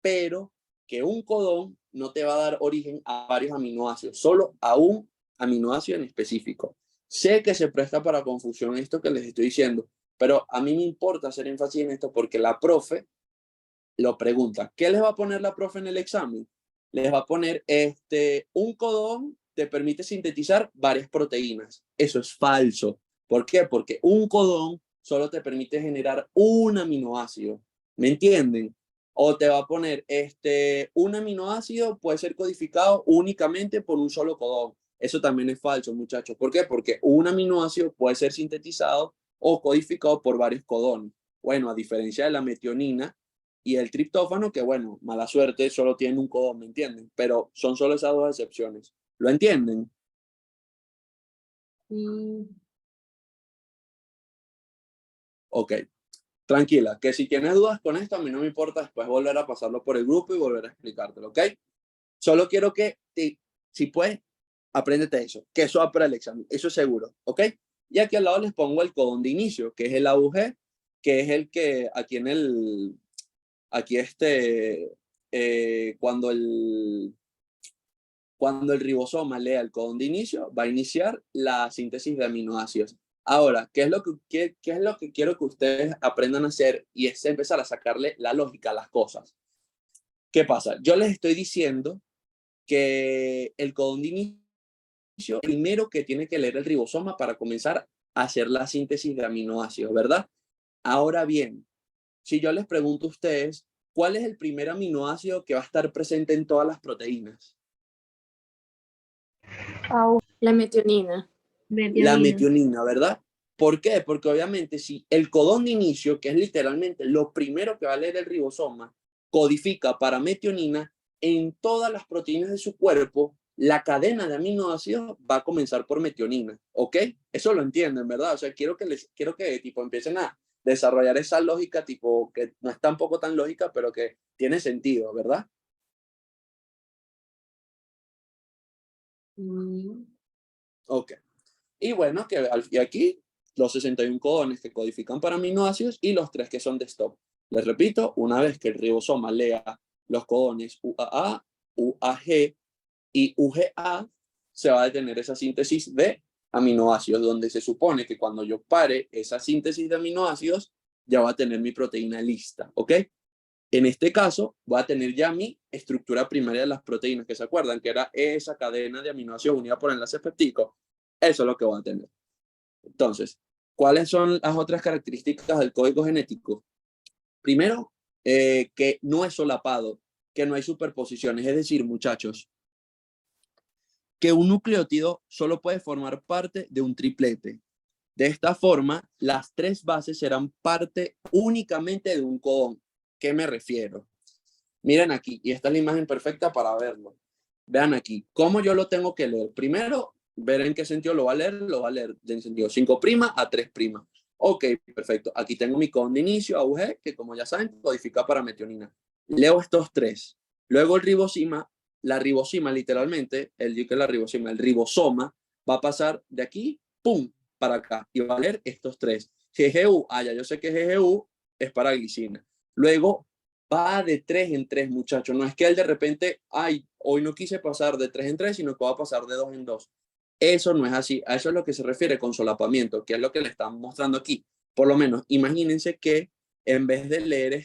pero que un codón no te va a dar origen a varios aminoácidos, solo a un aminoácido en específico. Sé que se presta para confusión esto que les estoy diciendo, pero a mí me importa hacer énfasis en esto porque la profe lo pregunta. ¿Qué les va a poner la profe en el examen? Les va a poner un codón te permite sintetizar varias proteínas. Eso es falso. ¿Por qué? Porque un codón solo te permite generar un aminoácido. ¿Me entienden? O te va a poner un aminoácido puede ser codificado únicamente por un solo codón. Eso también es falso, muchachos. ¿Por qué? Porque un aminoácido puede ser sintetizado o codificado por varios codones. Bueno, a diferencia de la metionina, y el triptófano, que bueno, mala suerte, solo tiene un codón, ¿me entienden? Pero son solo esas 2 excepciones. ¿Lo entienden? Sí. Ok. Tranquila, que si tienes dudas con esto, a mí no me importa después volver a pasarlo por el grupo y volver a explicártelo, ¿ok? Solo quiero que, si puedes, apréndete eso, que eso va para el examen, eso es seguro, ¿ok? Y aquí al lado les pongo el codón de inicio, que es el AUG, que es el que aquí cuando el ribosoma lea el codón de inicio, va a iniciar la síntesis de aminoácidos. Ahora, ¿qué es lo que quiero que ustedes aprendan a hacer? Y es empezar a sacarle la lógica a las cosas. ¿Qué pasa? Yo les estoy diciendo que el codón de inicio, primero que tiene que leer el ribosoma para comenzar a hacer la síntesis de aminoácidos, ¿verdad? Ahora bien, si yo les pregunto a ustedes, ¿cuál es el primer aminoácido que va a estar presente en todas las proteínas? La metionina. La metionina, ¿verdad? ¿Por qué? Porque obviamente si el codón de inicio, que es literalmente lo primero que va a leer el ribosoma, codifica para metionina, en todas las proteínas de su cuerpo, la cadena de aminoácidos va a comenzar por metionina, ¿ok? Eso lo entienden, ¿verdad? O sea, quiero que tipo empiecen a desarrollar esa lógica, tipo, que no es tampoco tan lógica, pero que tiene sentido, ¿verdad? Sí. Ok. Y bueno, y aquí los 61 codones que codifican para aminoácidos y los 3 que son de stop. Les repito, una vez que el ribosoma lea los codones UAA, UAG y UGA, se va a detener esa síntesis de aminoácidos, donde se supone que cuando yo pare esa síntesis de aminoácidos, ya va a tener mi proteína lista, ¿ok? En este caso, voy a tener ya mi estructura primaria de las proteínas, que se acuerdan que era esa cadena de aminoácidos unida por enlaces peptídicos. Eso es lo que voy a tener. Entonces, ¿cuáles son las otras características del código genético? Primero, que no es solapado, que no hay superposiciones. Es decir, muchachos, que un nucleótido solo puede formar parte de un triplete. De esta forma, las tres bases serán parte únicamente de un codón. ¿Qué me refiero? Miren aquí, y esta es la imagen perfecta para verlo. Vean aquí, ¿cómo yo lo tengo que leer? Primero, ver en qué sentido lo va a leer en sentido 5' a 3'. Ok, perfecto. Aquí tengo mi codón de inicio, AUG, que como ya saben, codifica para metionina. Leo estos tres. Luego el ribosima, la ribosima literalmente, el ribosoma va a pasar de aquí, pum, para acá. Y va a leer estos tres. GGU, ya yo sé que GGU es para glicina. Luego va de 3 en 3, muchachos. No es que él de repente, hoy no quise pasar de 3 en 3, sino que va a pasar de 2 en 2. Eso no es así. A eso es lo que se refiere con solapamiento, que es lo que le están mostrando aquí. Por lo menos, imagínense que en vez de leer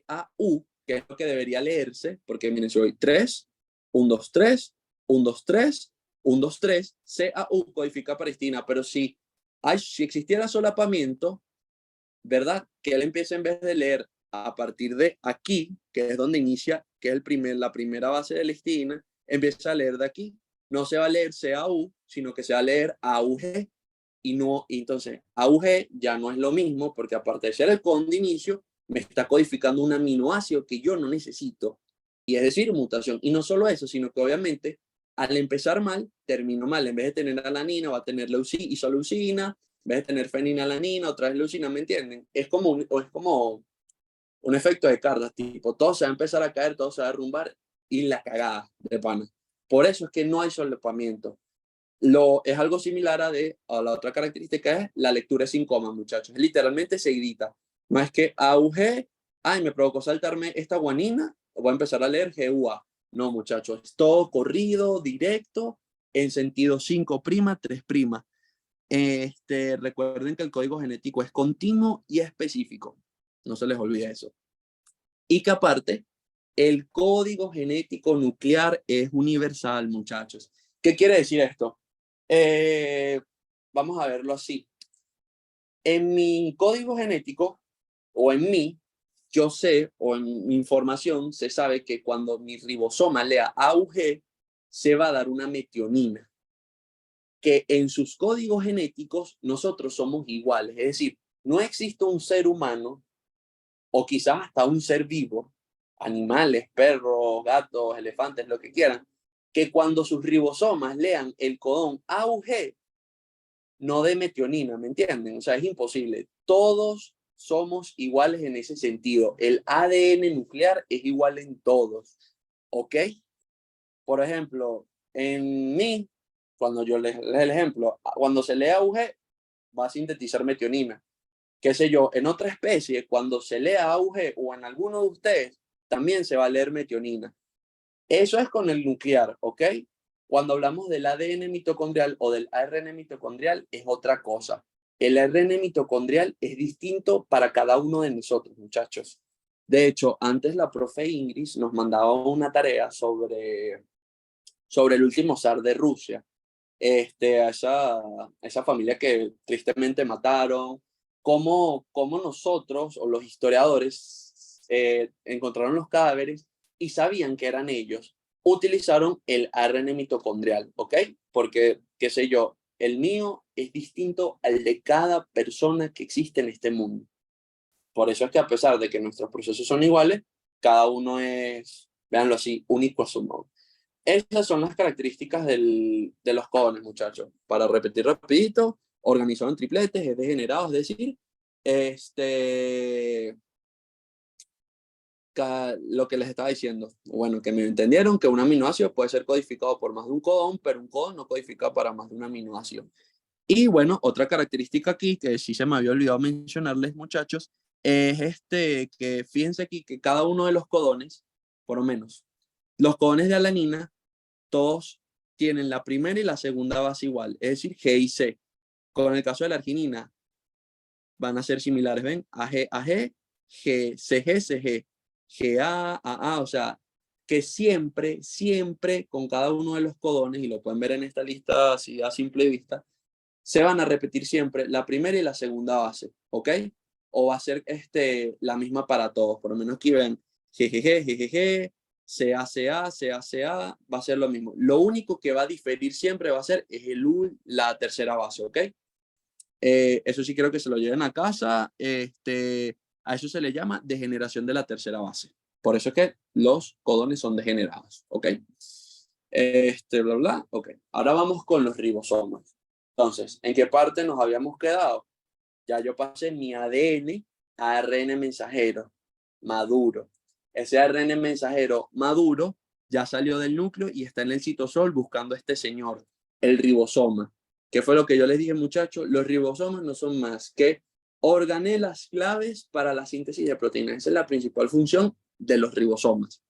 CAU, que es lo que debería leerse, porque miren, si hoy 3, 1, 2, 3, 1, 2, 3, 1, 2, 3, CAU codifica palestina, pero si existiera solapamiento, ¿verdad? Que él empiece en vez de leer a partir de aquí, que es donde inicia, que es la primera base de la listina, empieza a leer de aquí. No se va a leer CAU, sino que se va a leer AUG. Y entonces AUG ya no es lo mismo, porque aparte de ser el codón de inicio, me está codificando un aminoácido que yo no necesito. Y es decir, mutación. Y no solo eso, sino que obviamente al empezar mal, termino mal. En vez de tener alanina, va a tener isoleucina. En vez de tener fenilalanina, otra vez leucina, ¿me entienden? Es como un efecto de cargas, tipo, todo se va a empezar a caer, todo se va a derrumbar y la cagada de pana. Por eso es que no hay solapamiento. Es algo similar a la otra característica, es la lectura sin comas, muchachos. Literalmente se grita. No es que AUG, me provocó saltarme esta guanina, voy a empezar a leer GUA. No, muchachos, es todo corrido, directo, en sentido 5', 3'. Recuerden que el código genético es continuo y específico. No se les olvide eso. Y que aparte, el código genético nuclear es universal, muchachos. ¿Qué quiere decir esto? Vamos a verlo así. En mi código genético, o en mí, yo sé, o en mi información, se sabe que cuando mi ribosoma lea AUG, se va a dar una metionina. Que en sus códigos genéticos nosotros somos iguales. Es decir, no existe un ser humano, o quizás hasta un ser vivo, animales, perros, gatos, elefantes, lo que quieran, que cuando sus ribosomas lean el codón AUG, no dé metionina, ¿me entienden? O sea, es imposible. Todos somos iguales en ese sentido. El ADN nuclear es igual en todos, ¿ok? Por ejemplo, en mí, cuando yo les el ejemplo, cuando se lee AUG, va a sintetizar metionina. Qué sé yo, en otra especie, cuando se lea AUG o en alguno de ustedes, también se va a leer metionina. Eso es con el nuclear, ¿ok? Cuando hablamos del ADN mitocondrial o del ARN mitocondrial, es otra cosa. El ARN mitocondrial es distinto para cada uno de nosotros, muchachos. De hecho, antes la profe Ingrid nos mandaba una tarea sobre el último zar de Rusia, a esa familia que tristemente mataron, cómo nosotros o los historiadores encontraron los cadáveres y sabían que eran ellos, utilizaron el ARN mitocondrial, ¿ok? Porque, qué sé yo, el mío es distinto al de cada persona que existe en este mundo. Por eso es que a pesar de que nuestros procesos son iguales, cada uno es, véanlo así, único a su modo. Esas son las características de los codones, muchachos. Para repetir rapidito, organizado en tripletes, es degenerado, es decir, lo que les estaba diciendo. Bueno, que me entendieron que un aminoácido puede ser codificado por más de un codón, pero un codón no codifica para más de un aminoácido. Y bueno, otra característica aquí, que sí se me había olvidado mencionarles, muchachos, es que fíjense aquí que cada uno de los codones, por lo menos, los codones de alanina, todos tienen la primera y la segunda base igual, es decir, G y C. Con el caso de la arginina, van a ser similares, ¿ven? AG, AG, G, CG, CG, GA, AA, o sea, que siempre, siempre con cada uno de los codones, y lo pueden ver en esta lista así a simple vista, se van a repetir siempre la primera y la segunda base, ¿ok? O va a ser la misma para todos, por lo menos aquí ven GGG, GGG, CACA, CACA, va a ser lo mismo. Lo único que va a diferir siempre va a ser es la tercera base, ¿ok? Eso sí quiero que se lo lleven a casa. A eso se le llama degeneración de la tercera base. Por eso es que los codones son degenerados, ¿ok? Bla, bla, ok. Ahora vamos con los ribosomas. Entonces, ¿en qué parte nos habíamos quedado? Ya yo pasé mi ADN a ARN mensajero maduro. Ese ARN mensajero maduro ya salió del núcleo y está en el citosol buscando a este señor, el ribosoma. ¿Qué fue lo que yo les dije, muchachos? Los ribosomas no son más que organelas claves para la síntesis de proteínas. Esa es la principal función de los ribosomas.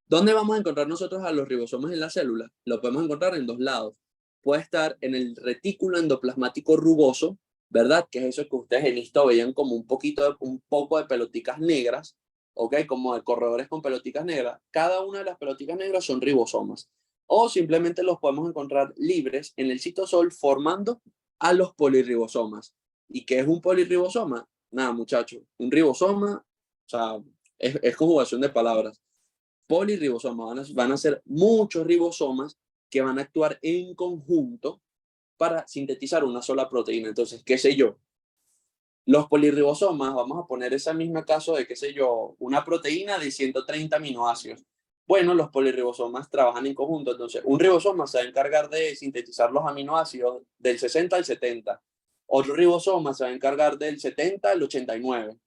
¿Dónde vamos a encontrar nosotros a los ribosomas en la célula? Lo podemos encontrar en dos lados. Puede estar en el retículo endoplasmático rugoso, ¿verdad? Que es eso que ustedes en esto veían como un poco de pelotitas negras, ¿ok? Como de corredores con pelotitas negras. Cada una de las pelotitas negras son ribosomas. O simplemente los podemos encontrar libres en el citosol formando a los polirribosomas. ¿Y qué es un polirribosoma? Nada, muchachos. Un ribosoma, o sea, es conjugación de palabras. Polirribosomas van a ser muchos ribosomas que van a actuar en conjunto para sintetizar una sola proteína. Entonces, qué sé yo, los polirribosomas, vamos a poner ese mismo caso de, qué sé yo, una proteína de 130 aminoácidos. Bueno, los polirribosomas trabajan en conjunto. Entonces, un ribosoma se va a encargar de sintetizar los aminoácidos del 60 al 70. Otro ribosoma se va a encargar del 70 al 89.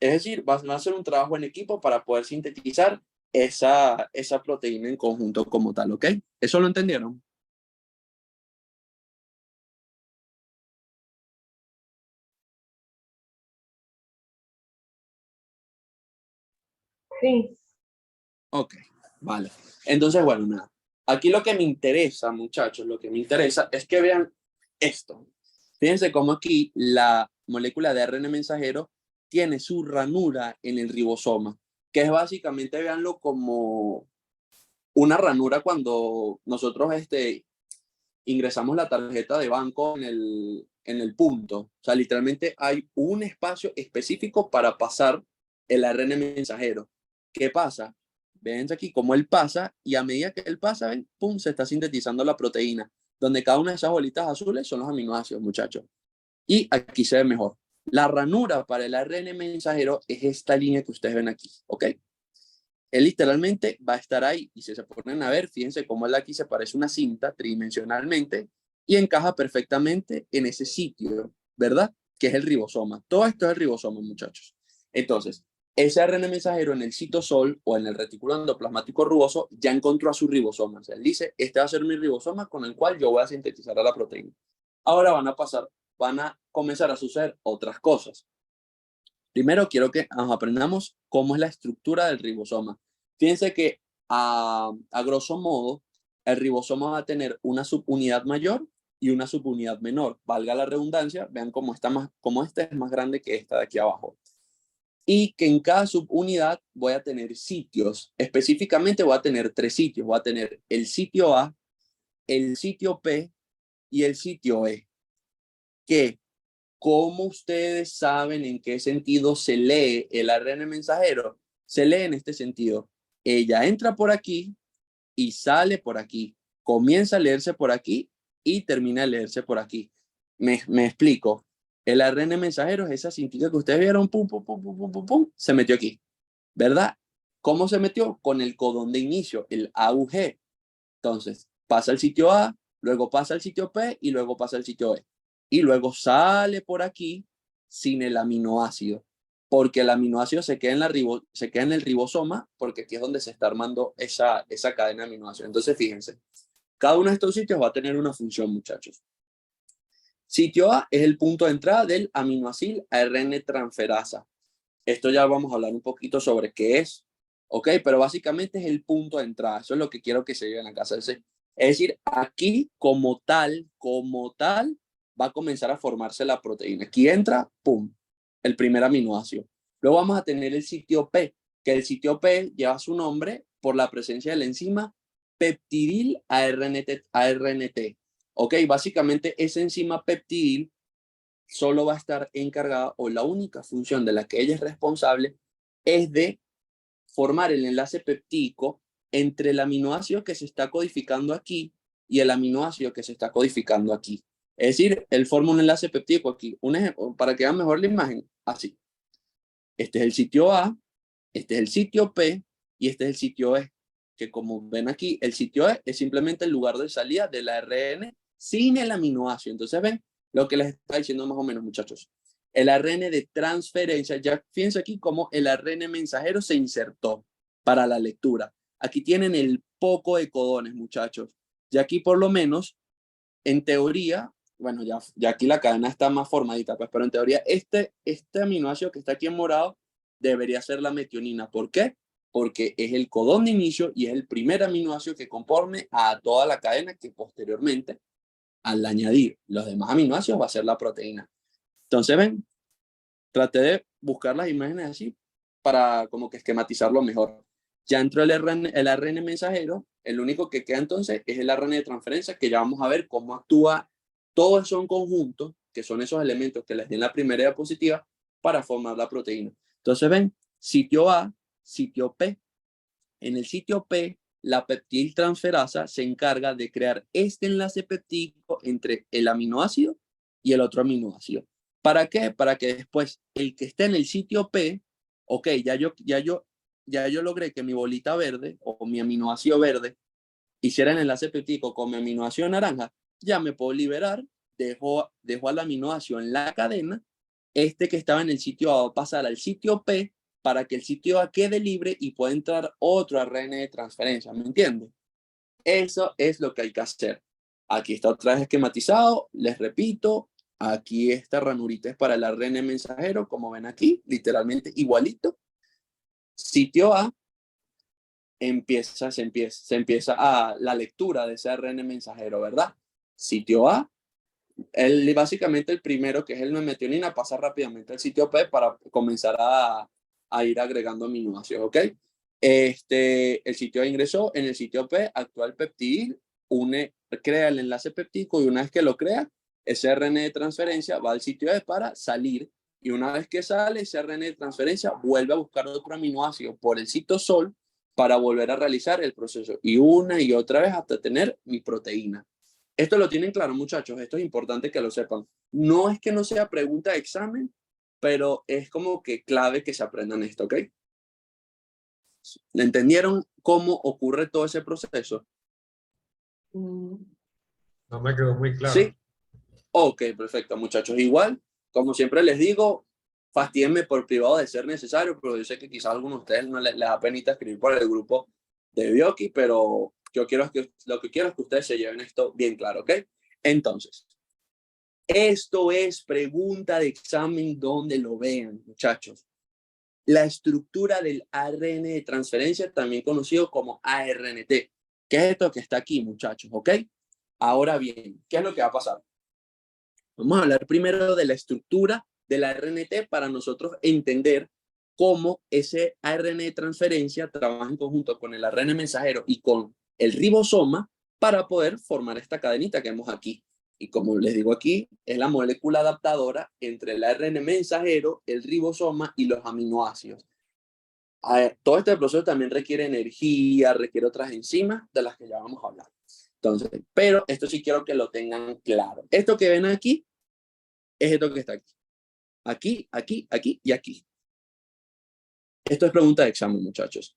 Es decir, van a hacer un trabajo en equipo para poder sintetizar esa proteína en conjunto como tal, ¿ok? ¿Eso lo entendieron? Sí. Ok, vale. Entonces, bueno, nada. Aquí lo que me interesa, muchachos, lo que me interesa es que vean esto. Fíjense cómo aquí la molécula de ARN mensajero tiene su ranura en el ribosoma, que es básicamente, véanlo como una ranura cuando nosotros ingresamos la tarjeta de banco en el punto. O sea, literalmente hay un espacio específico para pasar el ARN mensajero. ¿Qué pasa? Ven aquí cómo él pasa y a medida que él pasa, ven, pum, se está sintetizando la proteína, donde cada una de esas bolitas azules son los aminoácidos, muchachos. Y aquí se ve mejor. La ranura para el ARN mensajero es esta línea que ustedes ven aquí, ¿ok? Él literalmente va a estar ahí y si se ponen a ver, fíjense cómo él aquí se parece una cinta tridimensionalmente y encaja perfectamente en ese sitio, ¿verdad? Que es el ribosoma. Todo esto es el ribosoma, muchachos. Entonces, ese ARN mensajero en el citosol o en el retículo endoplasmático rugoso ya encontró a su ribosoma. O sea, él dice, este va a ser mi ribosoma con el cual yo voy a sintetizar a la proteína. Ahora van a comenzar a suceder otras cosas. Primero quiero que nos aprendamos cómo es la estructura del ribosoma. Fíjense que a grosso modo, el ribosoma va a tener una subunidad mayor y una subunidad menor. Valga la redundancia, vean cómo esta es más grande que esta de aquí abajo. Y que en cada subunidad voy a tener sitios. Específicamente voy a tener 3 sitios. Voy a tener el sitio A, el sitio P y el sitio E. Que ¿cómo ustedes saben en qué sentido se lee el ARN mensajero? Se lee en este sentido. Ella entra por aquí y sale por aquí. Comienza a leerse por aquí y termina de leerse por aquí. Me explico. El ARN mensajero es esa cintita que ustedes vieron, pum, pum, pum, pum, pum, pum, pum, se metió aquí. ¿Verdad? ¿Cómo se metió? Con el codón de inicio, el AUG. Entonces, pasa al sitio A, luego pasa al sitio P y luego pasa al sitio E. Y luego sale por aquí sin el aminoácido, porque el aminoácido se queda en el ribosoma, porque aquí es donde se está armando esa cadena de aminoácidos. Entonces, fíjense, cada uno de estos sitios va a tener una función, muchachos. Sitio A es el punto de entrada del aminoácido ARN transferasa. Esto ya vamos a hablar un poquito sobre qué es, ¿ok? Pero básicamente es el punto de entrada. Eso es lo que quiero que se lleven a casa. Es decir, aquí como tal, va a comenzar a formarse la proteína. Aquí entra, pum, el primer aminoácido. Luego vamos a tener el sitio P, que el sitio P lleva su nombre por la presencia de la enzima peptidil ARNT. ¿Ok? Básicamente esa enzima peptidil solo va a estar encargada, o la única función de la que ella es responsable es de formar el enlace peptídico entre el aminoácido que se está codificando aquí y el aminoácido que se está codificando aquí. Es decir, él forma un enlace peptídico aquí. Un ejemplo, para que vean mejor la imagen, así. Este es el sitio A, este es el sitio P y este es el sitio E. Que como ven aquí, el sitio E es simplemente el lugar de salida del ARN sin el aminoácido. Entonces ven lo que les está diciendo más o menos, muchachos. El ARN de transferencia, ya fíjense aquí cómo el ARN mensajero se insertó para la lectura. Aquí tienen el poco de codones, muchachos. Y aquí por lo menos, en teoría, bueno, ya aquí la cadena está más formadita, pues, pero en teoría este aminoácido que está aquí en morado debería ser la metionina. ¿Por qué? Porque es el codón de inicio y es el primer aminoácido que compone a toda la cadena que posteriormente, al añadir los demás aminoácidos, va a ser la proteína. Entonces, ven, traté de buscar las imágenes así para como que esquematizarlo mejor. Ya entró el ARN mensajero, el único que queda entonces es el ARN de transferencia, que ya vamos a ver cómo actúa todo eso en conjunto, que son esos elementos que les den la primera diapositiva para formar la proteína. Entonces, ven, sitio A, sitio P. En el sitio P, la peptidiltransferasa se encarga de crear este enlace peptídico entre el aminoácido y el otro aminoácido. ¿Para qué? Para que después el que esté en el sitio P, ok, ya yo logré que mi bolita verde o mi aminoácido verde hiciera el enlace peptídico con mi aminoácido naranja, ya me puedo liberar, dejo al aminoácido en la cadena, este que estaba en el sitio A va a pasar al sitio P para que el sitio A quede libre y pueda entrar otro ARN de transferencia, ¿me entiendes? Eso es lo que hay que hacer. Aquí está otra vez esquematizado, les repito, aquí esta ranurita es para el ARN mensajero, como ven aquí, literalmente igualito. Sitio A, se empieza a la lectura de ese ARN mensajero, ¿verdad? Sitio A, básicamente el primero, que es el metionina, pasa rápidamente al sitio P para comenzar a ir agregando aminoácidos, ¿ok? El sitio A ingresó, en el sitio P actúa el peptidil, crea el enlace peptídico y una vez que lo crea, ese ARN de transferencia va al sitio E para salir y una vez que sale, ese ARN de transferencia vuelve a buscar otro aminoácido por el citosol para volver a realizar el proceso y una y otra vez hasta tener mi proteína. Esto lo tienen claro, muchachos, esto es importante que lo sepan. No es que no sea pregunta de examen, pero es como que clave que se aprendan esto, ¿ok? ¿Entendieron cómo ocurre todo ese proceso? No me quedó muy claro. Sí. Ok, perfecto, muchachos. Igual, como siempre les digo, fastíenme por privado de ser necesario, pero yo sé que quizás a algunos de ustedes no les da penita escribir por el grupo de Bioki, pero lo que quiero es que ustedes se lleven esto bien claro, ¿ok? Entonces, esto es pregunta de examen donde lo vean, muchachos. La estructura del ARN de transferencia, también conocido como ARNT, que es esto que está aquí, muchachos, ¿ok? Ahora bien, ¿qué es lo que va a pasar? Vamos a hablar primero de la estructura del ARNT para nosotros entender cómo ese ARN de transferencia trabaja en conjunto con el ARN mensajero y con el ribosoma para poder formar esta cadenita que vemos aquí. Y como les digo aquí, es la molécula adaptadora entre el ARN mensajero, el ribosoma y los aminoácidos. Todo este proceso también requiere energía, requiere otras enzimas de las que ya vamos a hablar. Entonces, pero esto sí quiero que lo tengan claro. Esto que ven aquí es esto que está aquí. Aquí, aquí, aquí y aquí. Esto es pregunta de examen, muchachos.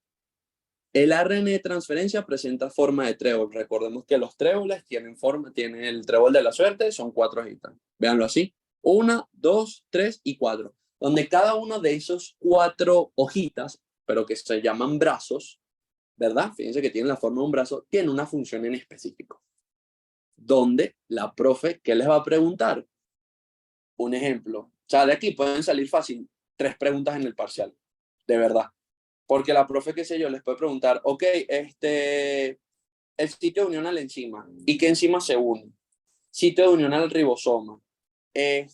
El ARN de transferencia presenta forma de trébol. Recordemos que los tréboles tienen el trébol de la suerte, son 4 hojitas. Véanlo así. 1, 2, 3 y 4. Donde cada uno de esos 4 hojitas, pero que se llaman brazos, ¿verdad? Fíjense que tienen la forma de un brazo, tiene una función en específico. Donde la profe, ¿qué les va a preguntar? Un ejemplo. O sea, de aquí pueden salir fácil 3 preguntas en el parcial. De verdad. Porque la profe, qué sé yo, les puede preguntar, ok, el sitio de unión a la enzima. ¿Y qué enzima se une? Sitio de unión al ribosoma. Que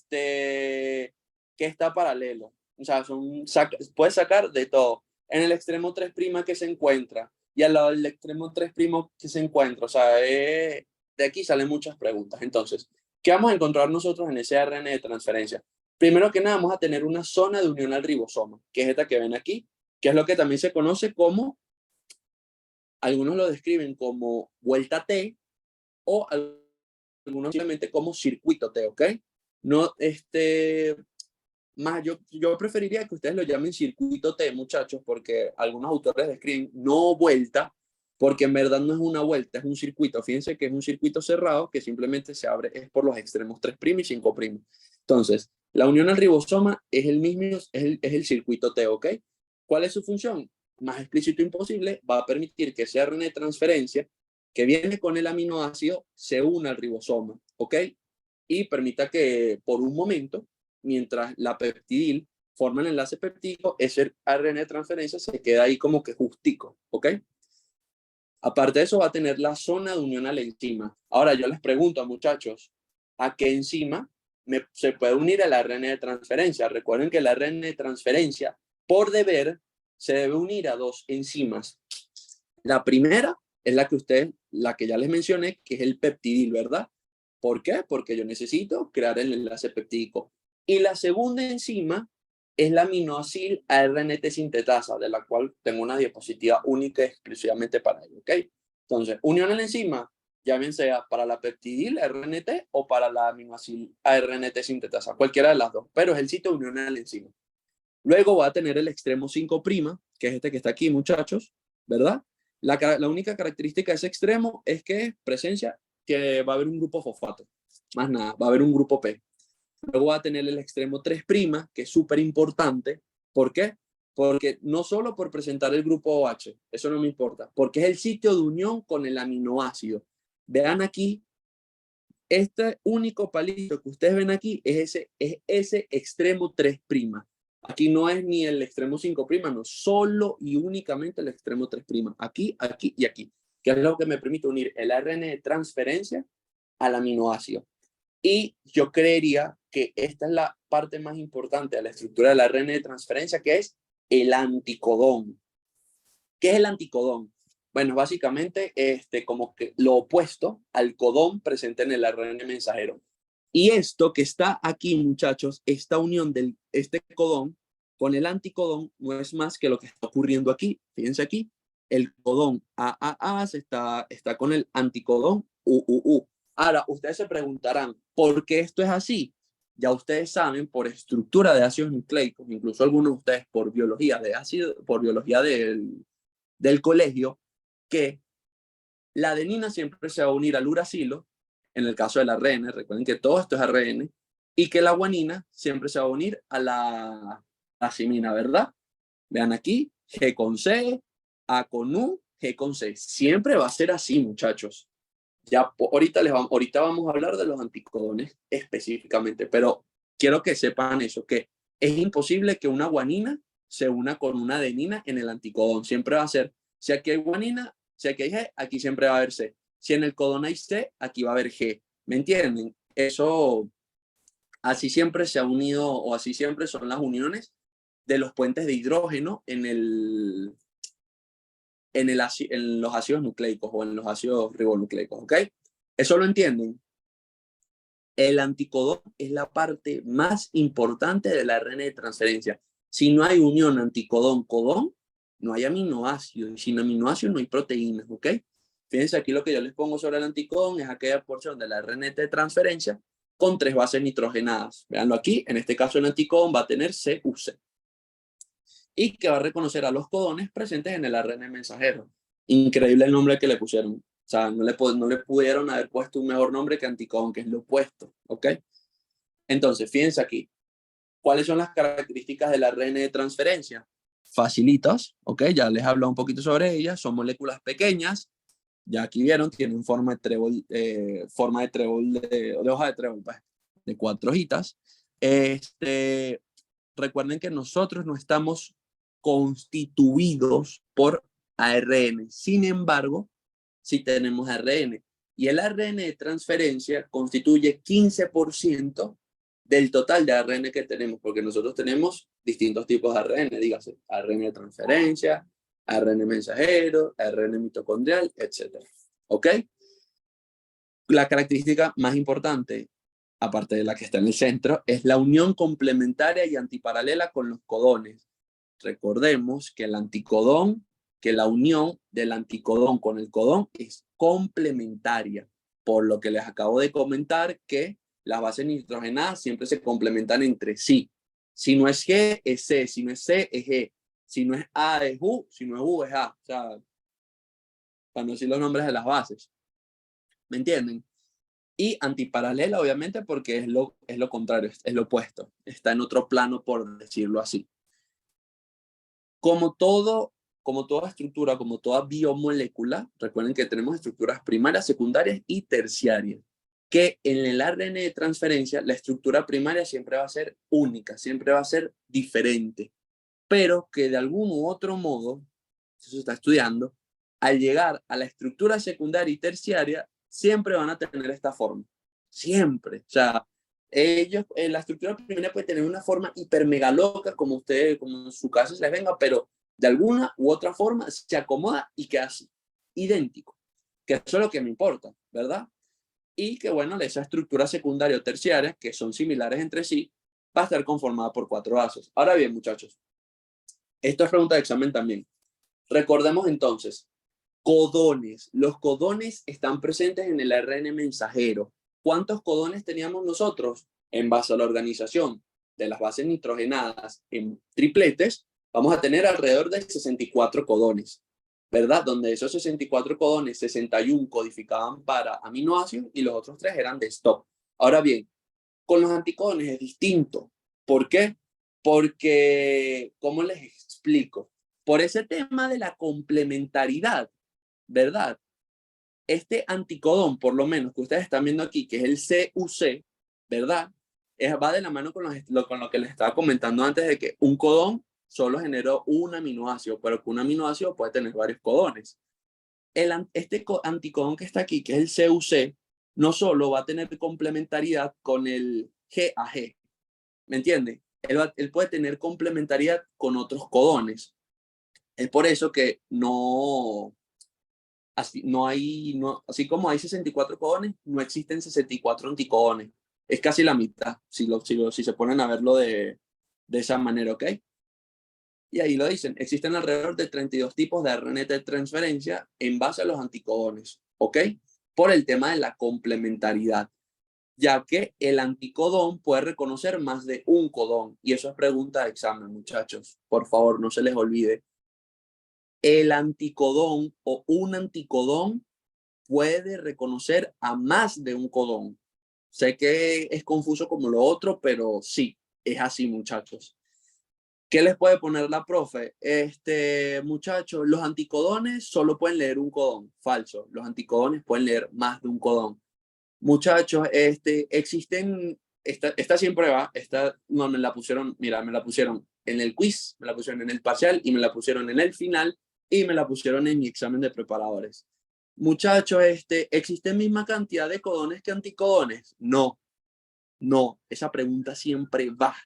está paralelo. O sea, puedes sacar de todo. En el extremo 3' que se encuentra. Y al lado del extremo 3' que se encuentra. O sea, de aquí salen muchas preguntas. Entonces, ¿qué vamos a encontrar nosotros en ese ARN de transferencia? Primero que nada, vamos a tener una zona de unión al ribosoma, que es esta que ven aquí, que es lo que también se conoce como, algunos lo describen como vuelta T, o algunos simplemente como circuito T, ¿ok? No, más yo preferiría que ustedes lo llamen circuito T, muchachos, porque algunos autores describen no vuelta, porque en verdad no es una vuelta, es un circuito. Fíjense que es un circuito cerrado que simplemente se abre es por los extremos 3' y 5'. Entonces, la unión al ribosoma es el mismo, es el circuito T, ¿ok? ¿Cuál es su función? Más explícito imposible, va a permitir que ese ARN de transferencia que viene con el aminoácido se una al ribosoma, ¿ok? Y permita que por un momento, mientras la peptidil forma el enlace peptídico, ese ARN de transferencia se queda ahí como que justico, ¿ok? Aparte de eso, va a tener la zona de unión a la enzima. Ahora, yo les pregunto, muchachos, ¿a qué enzima se puede unir al ARN de transferencia? Recuerden que el ARN de transferencia, por deber, se debe unir a dos enzimas. La primera es la que ya les mencioné, que es el peptidil, ¿verdad? ¿Por qué? Porque yo necesito crear el enlace peptídico. Y la segunda enzima es la aminoacil ARNT sintetasa, de la cual tengo una diapositiva única exclusivamente para ello, ¿ok? Entonces, unión a la enzima, ya bien sea para la peptidil RNT o para la aminoacil ARNT sintetasa, cualquiera de las dos, pero es el sitio de unión a la enzima. Luego va a tener el extremo 5', que es este que está aquí, muchachos, ¿verdad? La única característica de ese extremo es que es presencia, que va a haber un grupo fosfato, más nada, va a haber un grupo P. Luego va a tener el extremo 3', que es súper importante. ¿Por qué? Porque no solo por presentar el grupo OH, eso no me importa, porque es el sitio de unión con el aminoácido. Vean aquí, este único palito que ustedes ven aquí es ese extremo 3'. Aquí no es ni el extremo 5', no, solo y únicamente el extremo 3'. Aquí, aquí y aquí, que es lo que me permite unir el ARN de transferencia al aminoácido. Y yo creería que esta es la parte más importante de la estructura del ARN de transferencia, que es el anticodón. ¿Qué es el anticodón? Bueno, básicamente como que lo opuesto al codón presente en el ARN mensajero. Y esto que está aquí, muchachos, esta unión de este codón con el anticodón no es más que lo que está ocurriendo aquí. Fíjense aquí, el codón AAA está con el anticodón UUU. Ahora, ustedes se preguntarán, ¿por qué esto es así? Ya ustedes saben, por estructura de ácidos nucleicos, incluso algunos de ustedes por biología del colegio, que la adenina siempre se va a unir al uracilo, en el caso del ARN, recuerden que todo esto es ARN, y que la guanina siempre se va a unir a la asimina, ¿verdad? Vean aquí, G con C, A con U, G con C. Siempre va a ser así, muchachos. Ya ahorita vamos a hablar de los anticodones específicamente, pero quiero que sepan eso, que es imposible que una guanina se una con una adenina en el anticodón. Siempre va a ser, si aquí hay guanina, si aquí hay G, aquí siempre va a haber C. Si en el codón hay C, aquí va a haber G. ¿Me entienden? Eso, así siempre se ha unido, o así siempre son las uniones de los puentes de hidrógeno en los ácidos nucleicos o en los ácidos ribonucleicos, ¿ok? ¿Eso lo entienden? El anticodón es la parte más importante del ARN de transferencia. Si no hay unión anticodón-codón, no hay aminoácidos. Y sin aminoácidos no hay proteínas, ¿ok? Fíjense aquí lo que yo les pongo sobre el anticodón es aquella porción del ARN de transferencia con 3 bases nitrogenadas. Veanlo aquí, en este caso el anticodón va a tener CUC. Y que va a reconocer a los codones presentes en el ARN mensajero. Increíble el nombre que le pusieron. O sea, no le pudieron haber puesto un mejor nombre que anticodón, que es lo opuesto, ¿ok? Entonces, fíjense aquí. ¿Cuáles son las características del ARN de transferencia? Facilitas, ¿ok? Ya les he hablado un poquito sobre ellas. Son moléculas pequeñas. Ya aquí vieron, tienen forma de trébol, de hoja de trébol, pues, de 4 hojitas. Recuerden que nosotros no estamos constituidos por ARN. Sin embargo, sí tenemos ARN. Y el ARN de transferencia constituye 15% del total de ARN que tenemos, porque nosotros tenemos distintos tipos de ARN, dígase, ARN de transferencia, ARN mensajero, ARN mitocondrial, etc. ¿Ok? La característica más importante, aparte de la que está en el centro, es la unión complementaria y antiparalela con los codones. recordemos que el anticodón, que la unión del anticodón con el codón es complementaria, por lo que les acabo de comentar que las bases nitrogenadas siempre se complementan entre sí. Si no es G, es C, si no es C, es G, si no es A, es U, si no es U, es A. O sea, para no decir los nombres de las bases. ¿Me entienden? Y antiparalela, obviamente, porque es lo contrario, es lo opuesto. Está en otro plano, por decirlo así. Como toda estructura, como toda biomolécula, recuerden que tenemos estructuras primarias, secundarias y terciarias. Que en el ARN de transferencia, la estructura primaria siempre va a ser única, siempre va a ser diferente. Pero que de algún u otro modo, eso se está estudiando, al llegar a la estructura secundaria y terciaria, siempre van a tener esta forma. Siempre. O sea, ellos, la estructura primaria puede tener una forma hipermegaloca, como ustedes, como en su caso se les venga, pero de alguna u otra forma se acomoda y queda así, idéntico. Que eso es lo que me importa, ¿verdad? Y que, bueno, esa estructura secundaria o terciaria, que son similares entre sí, va a estar conformada por 4 vasos. Ahora bien, muchachos, esto es pregunta de examen también. Recordemos entonces, codones. Los codones están presentes en el ARN mensajero. ¿Cuántos codones teníamos nosotros? En base a la organización de las bases nitrogenadas en tripletes, vamos a tener alrededor de 64 codones, ¿verdad? Donde esos 64 codones, 61 codificaban para aminoácidos y los otros 3 eran de stop. Ahora bien, con los anticodones es distinto. ¿Por qué? Porque, ¿cómo les explico? Por ese tema de la complementariedad, ¿verdad? Este anticodón, por lo menos, que ustedes están viendo aquí, que es el CUC, ¿verdad? Va de la mano con lo que les estaba comentando antes de que un codón solo generó un aminoácido, pero que un aminoácido puede tener varios codones. Este anticodón que está aquí, que es el CUC, no solo va a tener complementariedad con el GAG, ¿me entiende? Él puede tener complementariedad con otros codones. Es por eso que así como hay 64 codones, no existen 64 anticodones. Es casi la mitad, si se ponen a verlo de esa manera, ¿ok? Y ahí lo dicen, existen alrededor de 32 tipos de ARN de transferencia en base a los anticodones, ¿ok? Por el tema de la complementariedad, ya que el anticodón puede reconocer más de un codón. Y eso es pregunta de examen, muchachos. Por favor, no se les olvide. El anticodón o un anticodón puede reconocer a más de un codón. Sé que es confuso como lo otro, pero sí, es así, muchachos. ¿Qué les puede poner la profe? Muchachos, los anticodones solo pueden leer un codón. Falso. Los anticodones pueden leer más de un codón. Muchachos, existen, esta siempre va, esta no me la pusieron, mira, me la pusieron en el quiz, me la pusieron en el parcial y me la pusieron en el final y me la pusieron en mi examen de preparadores. Muchachos, ¿existe misma cantidad de codones que anticodones? No, esa pregunta siempre va.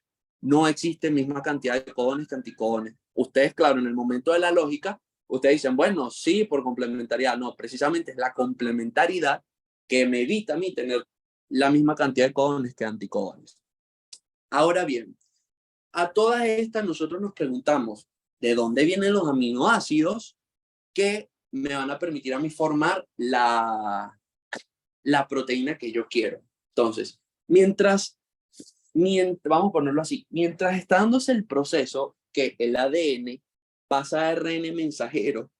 No existe misma cantidad de codones que anticodones. Ustedes, claro, en el momento de la lógica, ustedes dicen, bueno, sí, por complementariedad. No, precisamente es la complementariedad que me evita a mí tener la misma cantidad de codones que anticodones. Ahora bien, a todas estas nosotros nos preguntamos, ¿de dónde vienen los aminoácidos que me van a permitir a mí formar la proteína que yo quiero? Entonces, vamos a ponerlo así, mientras está dándose el proceso que el ADN pasa a ARN mensajero,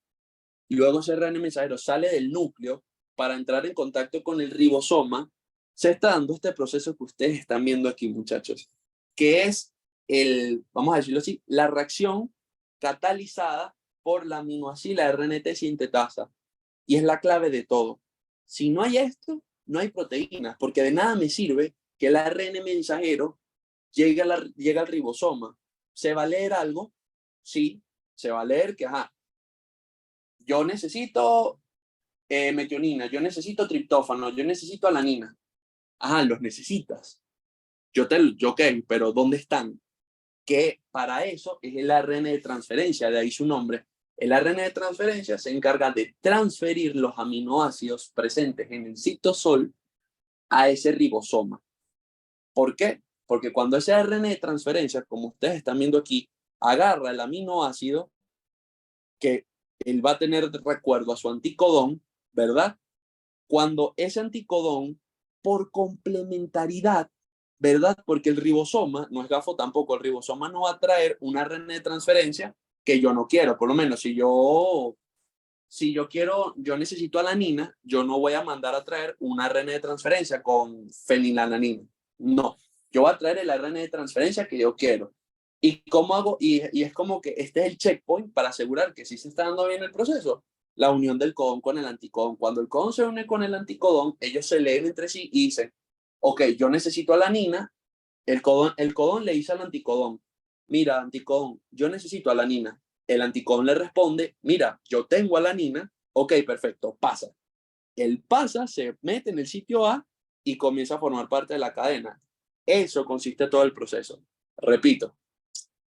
y luego ese ARN mensajero sale del núcleo para entrar en contacto con el ribosoma, se está dando este proceso que ustedes están viendo aquí, muchachos, que es vamos a decirlo así, la reacción catalizada por la aminoácida RNT sintetasa. Y es la clave de todo. Si no hay esto, no hay proteínas, porque de nada me sirve que el ARN mensajero llegue al ribosoma. ¿Se va a leer algo? Sí, se va a leer que, yo necesito metionina, yo necesito triptófano, yo necesito alanina. Los necesitas. Ok, pero ¿dónde están? Que para eso es el ARN de transferencia, de ahí su nombre. El ARN de transferencia se encarga de transferir los aminoácidos presentes en el citosol a ese ribosoma. ¿Por qué? Porque cuando ese ARN de transferencia, como ustedes están viendo aquí, agarra el aminoácido que él va a tener de recuerdo a su anticodón, ¿verdad? Cuando ese anticodón, por complementariedad, ¿verdad? Porque el ribosoma, no es gafo tampoco, el ribosoma no va a traer una ARN de transferencia que yo no quiero. Por lo menos si yo quiero, yo necesito alanina, yo no voy a mandar a traer un ARN de transferencia con fenilalanina. No, yo voy a traer el ARN de transferencia que yo quiero. ¿Y cómo hago? Y es como que este es el checkpoint para asegurar que sí se está dando bien el proceso. La unión del codón con el anticodón. Cuando el codón se une con el anticodón, ellos se leen entre sí y dicen, ok, yo necesito alanina, el codón le dice al anticodón, mira, anticodón, yo necesito alanina. El anticodón le responde, mira, yo tengo alanina, ok, perfecto, pasa. Él pasa, se mete en el sitio A y comienza a formar parte de la cadena. Eso consiste todo el proceso. Repito,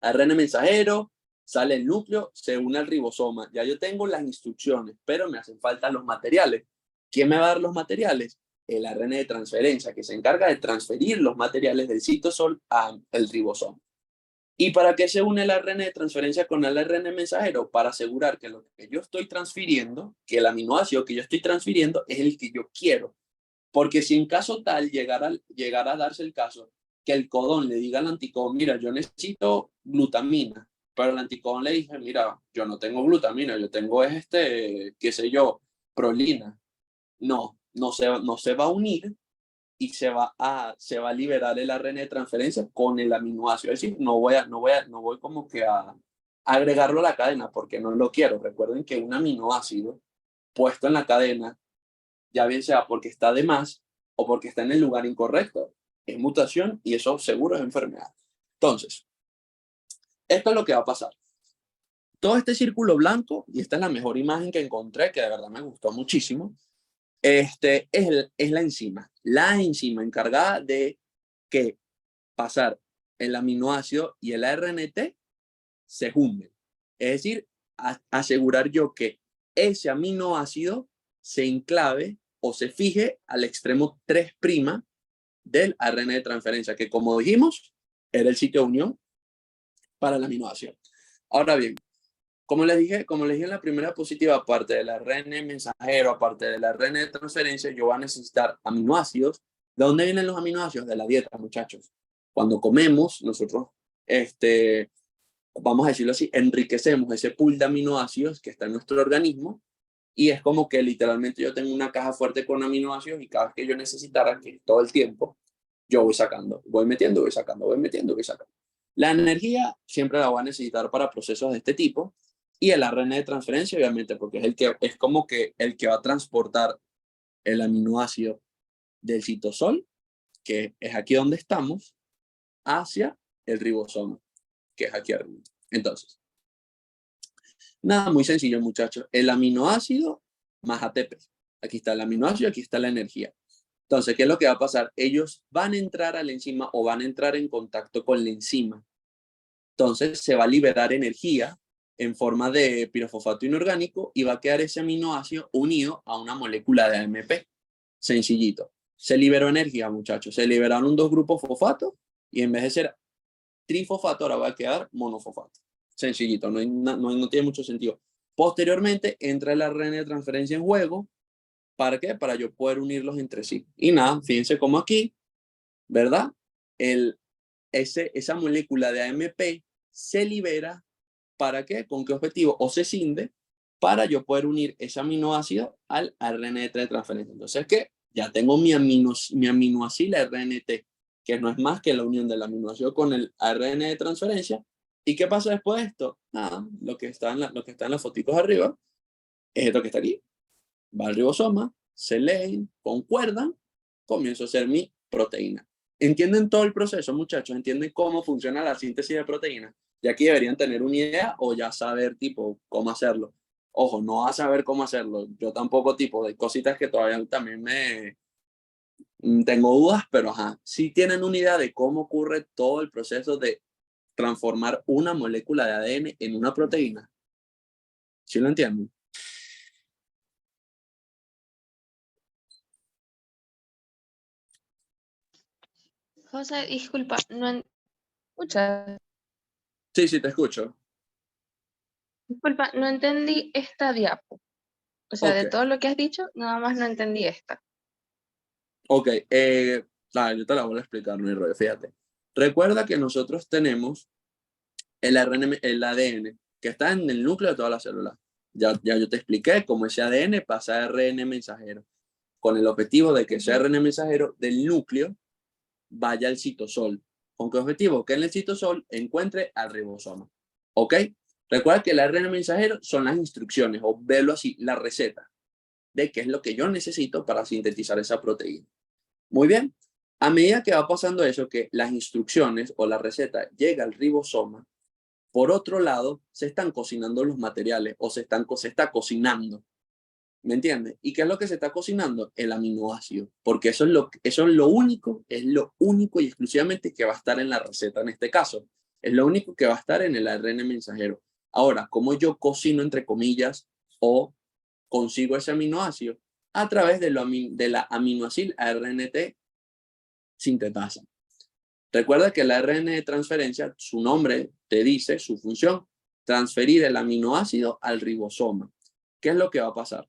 ARN mensajero, sale el núcleo, se une al ribosoma. Ya yo tengo las instrucciones, pero me hacen falta los materiales. ¿Quién me va a dar los materiales? El ARN de transferencia, que se encarga de transferir los materiales del citosol al ribosoma. ¿Y para qué se une el ARN de transferencia con el ARN mensajero? Para asegurar que lo que yo estoy transfiriendo, que el aminoácido que yo estoy transfiriendo es el que yo quiero. Porque si en caso tal llegara a darse el caso que el codón le diga al anticodón, mira, yo necesito glutamina, pero el anticodón le dije, mira, yo no tengo glutamina, yo tengo qué sé yo, prolina. No se va a unir y se va a liberar el ARN de transferencia con el aminoácido. Es decir, no voy como que a agregarlo a la cadena porque no lo quiero. Recuerden que un aminoácido puesto en la cadena, ya bien sea porque está de más o porque está en el lugar incorrecto, es mutación y eso seguro es enfermedad. Entonces, esto es lo que va a pasar. Todo este círculo blanco, y esta es la mejor imagen que encontré, que de verdad me gustó muchísimo, es la enzima. La enzima encargada de que pasar el aminoácido y el ARNT se junten. Es decir, asegurar yo que ese aminoácido se enclave o se fije al extremo 3' del ARN de transferencia, que como dijimos, era el sitio de unión para el aminoácido. Ahora bien, como les dije en la primera positiva, aparte del ARN mensajero, aparte del ARN de transferencia, yo voy a necesitar aminoácidos. ¿De dónde vienen los aminoácidos? De la dieta, muchachos. Cuando comemos, nosotros, vamos a decirlo así, enriquecemos ese pool de aminoácidos que está en nuestro organismo y es como que literalmente yo tengo una caja fuerte con aminoácidos y cada vez que yo necesitara, que todo el tiempo, yo voy sacando, voy metiendo, voy sacando, voy metiendo, voy sacando. La energía siempre la voy a necesitar para procesos de este tipo y el ARN de transferencia, obviamente, porque es como que el que va a transportar el aminoácido del citosol, que es aquí donde estamos, hacia el ribosoma, que es aquí arriba. Entonces, nada, muy sencillo, muchachos. El aminoácido más ATP. Aquí está el aminoácido, aquí está la energía. Entonces, ¿qué es lo que va a pasar? Ellos van a entrar a la enzima o van a entrar en contacto con la enzima. Entonces, se va a liberar energía en forma de pirofosfato inorgánico y va a quedar ese aminoácido unido a una molécula de AMP. Sencillito. Se liberó energía, muchachos. Se liberaron 2 grupos fosfato y en vez de ser trifosfato, ahora va a quedar monofosfato. Sencillito, no tiene mucho sentido. Posteriormente, entra el ARN de transferencia en juego. ¿Para qué? Para yo poder unirlos entre sí. Y nada, fíjense cómo aquí, ¿verdad? Esa molécula de AMP se libera. ¿Para qué? ¿Con qué objetivo? O se cinde para yo poder unir ese aminoácido al ARN de transferencia. Entonces, ¿qué? Ya tengo mi aminoácido RNT, que no es más que la unión del aminoácido con el ARN de transferencia. ¿Y qué pasa después de esto? Nada, lo que está en las fotitos arriba es esto que está aquí. Va al ribosoma, se leen, concuerdan, comienzo a hacer mi proteína. ¿Entienden todo el proceso, muchachos? ¿Entienden cómo funciona la síntesis de proteínas? Y aquí deberían tener una idea o ya saber, tipo, cómo hacerlo. Ojo, no a saber cómo hacerlo. Yo tampoco, tipo, de cositas que todavía también tengo dudas, pero ajá, sí tienen una idea de cómo ocurre todo el proceso de transformar una molécula de ADN en una proteína. ¿Sí lo entienden? José, disculpa, no escuchas. Sí, sí, te escucho. Disculpa, no entendí esta diapo. O sea, de Ok, todo lo que has dicho, nada más no entendí esta. ok. Yo te la voy a explicar, no hay rollo, fíjate. Recuerda que nosotros tenemos el ADN, que está en el núcleo de todas las células. Ya yo te expliqué cómo ese ADN pasa a ARN mensajero, con el objetivo de que ese ARN mensajero del núcleo vaya al citosol. ¿Con qué objetivo? Que en el citosol encuentre al ribosoma. ¿Ok? Recuerda que el ARN mensajero son las instrucciones, o verlo así, la receta de qué es lo que yo necesito para sintetizar esa proteína. Muy bien. A medida que va pasando eso, que las instrucciones o la receta llega al ribosoma, por otro lado, se están cocinando los materiales o se está cocinando. ¿Me entiendes? ¿Y qué es lo que se está cocinando? El aminoácido. Porque eso es lo único y exclusivamente que va a estar en la receta en este caso. Es lo único que va a estar en el ARN mensajero. Ahora, ¿cómo yo cocino, entre comillas, o consigo ese aminoácido? A través de la aminoácido ARNT sintetasa. Recuerda que el ARN de transferencia, su nombre te dice su función, transferir el aminoácido al ribosoma. ¿Qué es lo que va a pasar?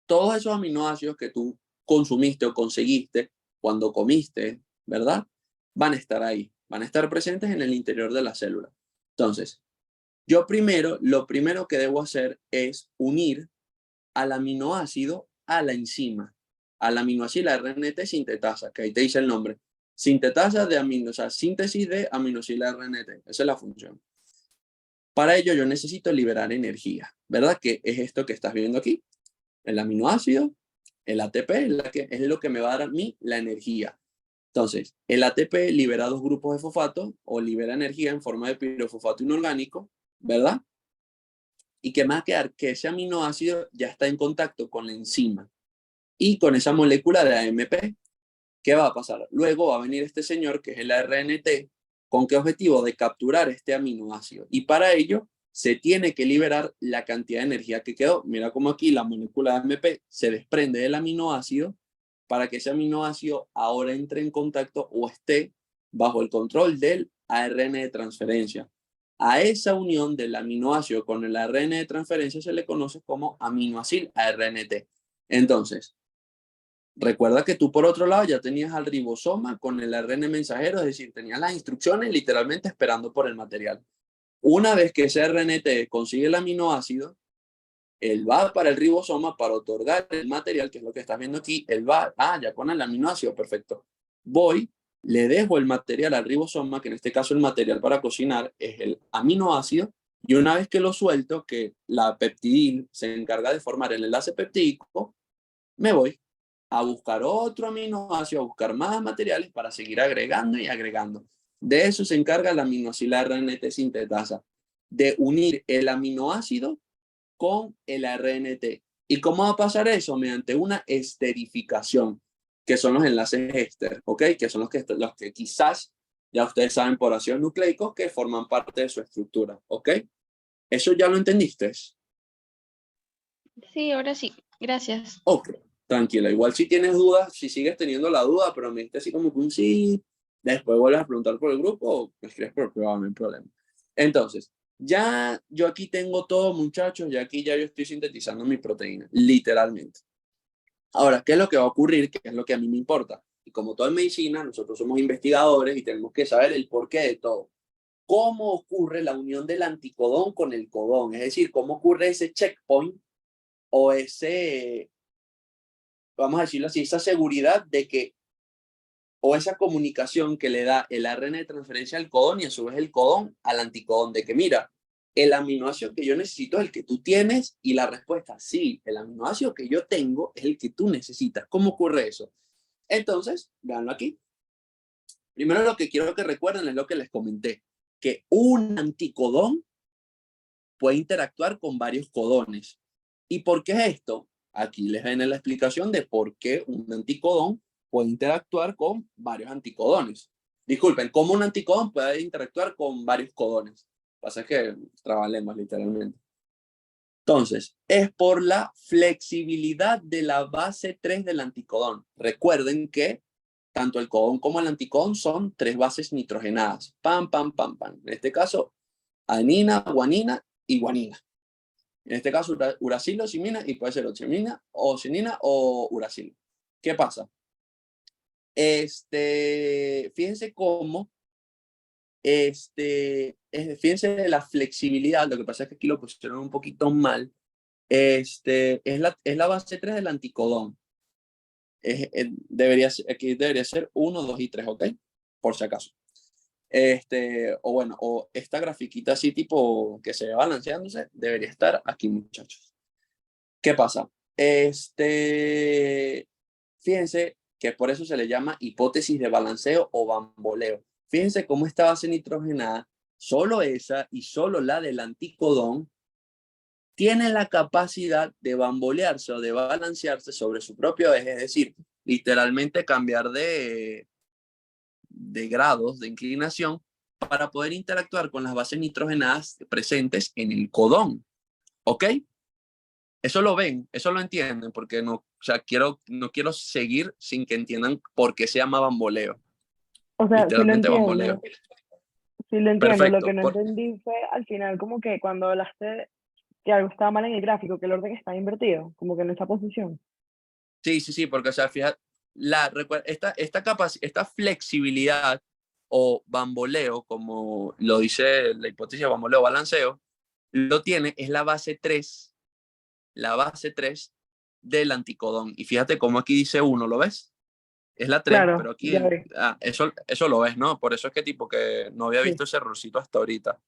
Todos esos aminoácidos que tú consumiste o conseguiste cuando comiste, ¿verdad? Van a estar ahí, van a estar presentes en el interior de la célula. Entonces, lo primero que debo hacer es unir al aminoácido a la enzima, al aminoácido RNT sintetasa, que ahí te dice el nombre. Sintetasa de amino, o sea, síntesis de aminoácido RNT. Esa es la función. Para ello yo necesito liberar energía, ¿verdad? Que es esto que estás viendo aquí. El aminoácido, el ATP, es lo que me va a dar a mí la energía. Entonces, el ATP libera dos grupos de fosfato o libera energía en forma de pirofosfato inorgánico, ¿verdad? ¿Y qué más quedar? Que ese aminoácido ya está en contacto con la enzima y con esa molécula de AMP. ¿Qué va a pasar? Luego va a venir este señor, que es el RNT, ¿con qué objetivo? De capturar este aminoácido. Y para ello se tiene que liberar la cantidad de energía que quedó. Mira cómo aquí la molécula de AMP se desprende del aminoácido para que ese aminoácido ahora entre en contacto o esté bajo el control del ARN de transferencia. A esa unión del aminoácido con el ARN de transferencia se le conoce como aminoácido ARNT. Entonces, recuerda que tú por otro lado ya tenías al ribosoma con el ARN mensajero, es decir, tenías las instrucciones literalmente esperando por el material. Una vez que ese RNT consigue el aminoácido, él va para el ribosoma para otorgar el material, que es lo que estás viendo aquí. Él va, ya con el aminoácido, perfecto. Voy, le dejo el material al ribosoma, que en este caso el material para cocinar es el aminoácido, y una vez que lo suelto, que la peptidil se encarga de formar el enlace peptídico, me voy a buscar otro aminoácido, a buscar más materiales para seguir agregando y agregando. De eso se encarga la aminoácido RNT sintetasa, de unir el aminoácido con el RNT. ¿Y cómo va a pasar eso? Mediante una esterificación, que son los enlaces éster, ¿ok? Que son los que quizás ya ustedes saben por ácidos nucleicos que forman parte de su estructura, ¿ok? ¿Eso ya lo entendiste? Sí, ahora sí. Gracias. Ok, tranquila. Igual si tienes dudas, si sigues teniendo la duda, pero me diste así como que un sí, después vuelves a preguntar por el grupo o me escribes por privado, no hay problema. Entonces, ya yo aquí tengo todo, muchachos, ya aquí ya yo estoy sintetizando mi proteína, literalmente. Ahora, ¿qué es lo que va a ocurrir? ¿Qué es lo que a mí me importa? Y como todo en medicina, nosotros somos investigadores y tenemos que saber el porqué de todo. ¿Cómo ocurre la unión del anticodón con el codón? Es decir, ¿cómo ocurre ese checkpoint o ese, vamos a decirlo así, esa seguridad de que, o esa comunicación que le da el ARN de transferencia al codón y a su vez el codón al anticodón, de que mira, el aminoácido que yo necesito es el que tú tienes, y la respuesta, sí, el aminoácido que yo tengo es el que tú necesitas. ¿Cómo ocurre eso? Entonces, véanlo aquí. Primero lo que quiero que recuerden es lo que les comenté, que un anticodón puede interactuar con varios codones. ¿Y por qué es esto? Aquí les viene la explicación de por qué un anticodón puede interactuar con varios anticodones. Disculpen, ¿cómo un anticodón puede interactuar con varios codones? Pasa que trabalemos literalmente. Entonces, es por la flexibilidad de la base 3 del anticodón. Recuerden que tanto el codón como el anticodón son 3 bases nitrogenadas. Pam, pam, pam, pam. En este caso, adenina, guanina y guanina. En este caso, uracilo, simina, y puede ser oximina, o cinina o uracilo. ¿Qué pasa? Fíjense cómo, fíjense de la flexibilidad, lo que pasa es que aquí lo pusieron un poquito mal. Es la base 3 del anticodón. Aquí debería ser 1, 2 y 3, ¿ok? Por si acaso. O bueno, o esta grafiquita así tipo que se va balanceándose, debería estar aquí, muchachos. ¿Qué pasa? Fíjense que por eso se le llama hipótesis de balanceo o bamboleo. Fíjense cómo esta base nitrogenada, solo esa y solo la del anticodón, tiene la capacidad de bambolearse o de balancearse sobre su propio eje, es decir, literalmente cambiar de grados de inclinación para poder interactuar con las bases nitrogenadas presentes en el codón. ¿Ok? Eso lo ven, eso lo entienden, porque no, o sea, no quiero seguir sin que entiendan por qué se llama bamboleo. O sea, sí lo Literalmente entiendo. bamboleo. Sí lo entiendo. Lo Perfecto. que no entendí fue al final como que cuando hablaste que algo estaba mal en el gráfico, que el orden está invertido, como que en esa posición. Sí, porque, o sea, fíjate, esta flexibilidad o bamboleo, como lo dice la hipótesis de bamboleo balanceo, lo tiene, es la base 3 del anticodón. Y fíjate cómo aquí dice 1, ¿lo ves? Es la 3, Claro, pero aquí, ya vi. eso lo ves, ¿no? Por eso es que tipo que no había visto ese errorcito hasta ahorita.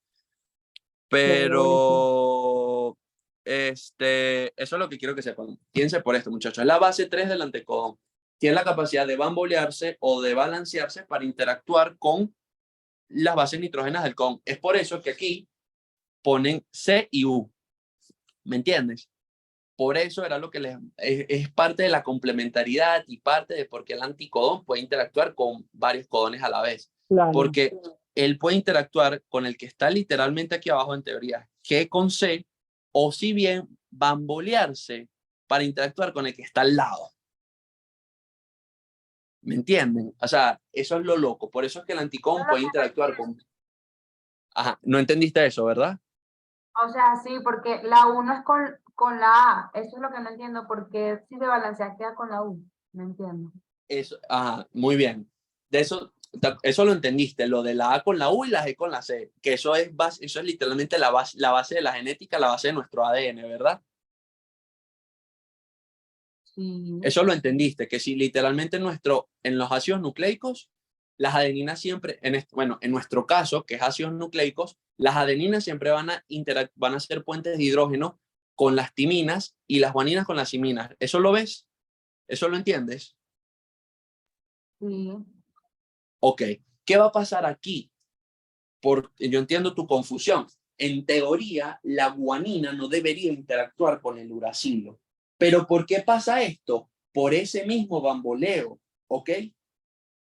Buenísimo. Pero, eso es lo que quiero que sepan. Fíjense por esto, muchachos. Es la base 3 del anticodón. Tiene la capacidad de bambolearse o de balancearse para interactuar con las bases nitrógenas del codón. Es por eso que aquí ponen C y U. ¿Me entiendes? Por eso era lo que es parte de la complementariedad y parte de por qué el anticodón puede interactuar con varios codones a la vez. Claro. Porque él puede interactuar con el que está literalmente aquí abajo en teoría, G con C, o si bien bambolearse para interactuar con el que está al lado. ¿Me entienden? O sea, eso es lo loco. Por eso es que el anticodón puede interactuar con... Ajá, no entendiste eso, ¿verdad? O sea, sí, porque la U no es con la A. Eso es lo que no entiendo, porque si se balancea queda con la U. No entiendo. Eso, ajá, muy bien. De eso lo entendiste, lo de la A con la U y la G con la C, que eso es literalmente la base de la genética, la base de nuestro ADN, ¿verdad? Sí. Eso lo entendiste, que si literalmente en los ácidos nucleicos, las adeninas siempre, en nuestro caso, que es ácidos nucleicos, las adeninas siempre van a ser puentes de hidrógeno con las timinas y las guaninas con las siminas. ¿Eso lo ves? ¿Eso lo entiendes? Sí. Ok, ¿qué va a pasar aquí? Yo entiendo tu confusión. En teoría, la guanina no debería interactuar con el uracilo. ¿Pero por qué pasa esto? Por ese mismo bamboleo, ¿ok?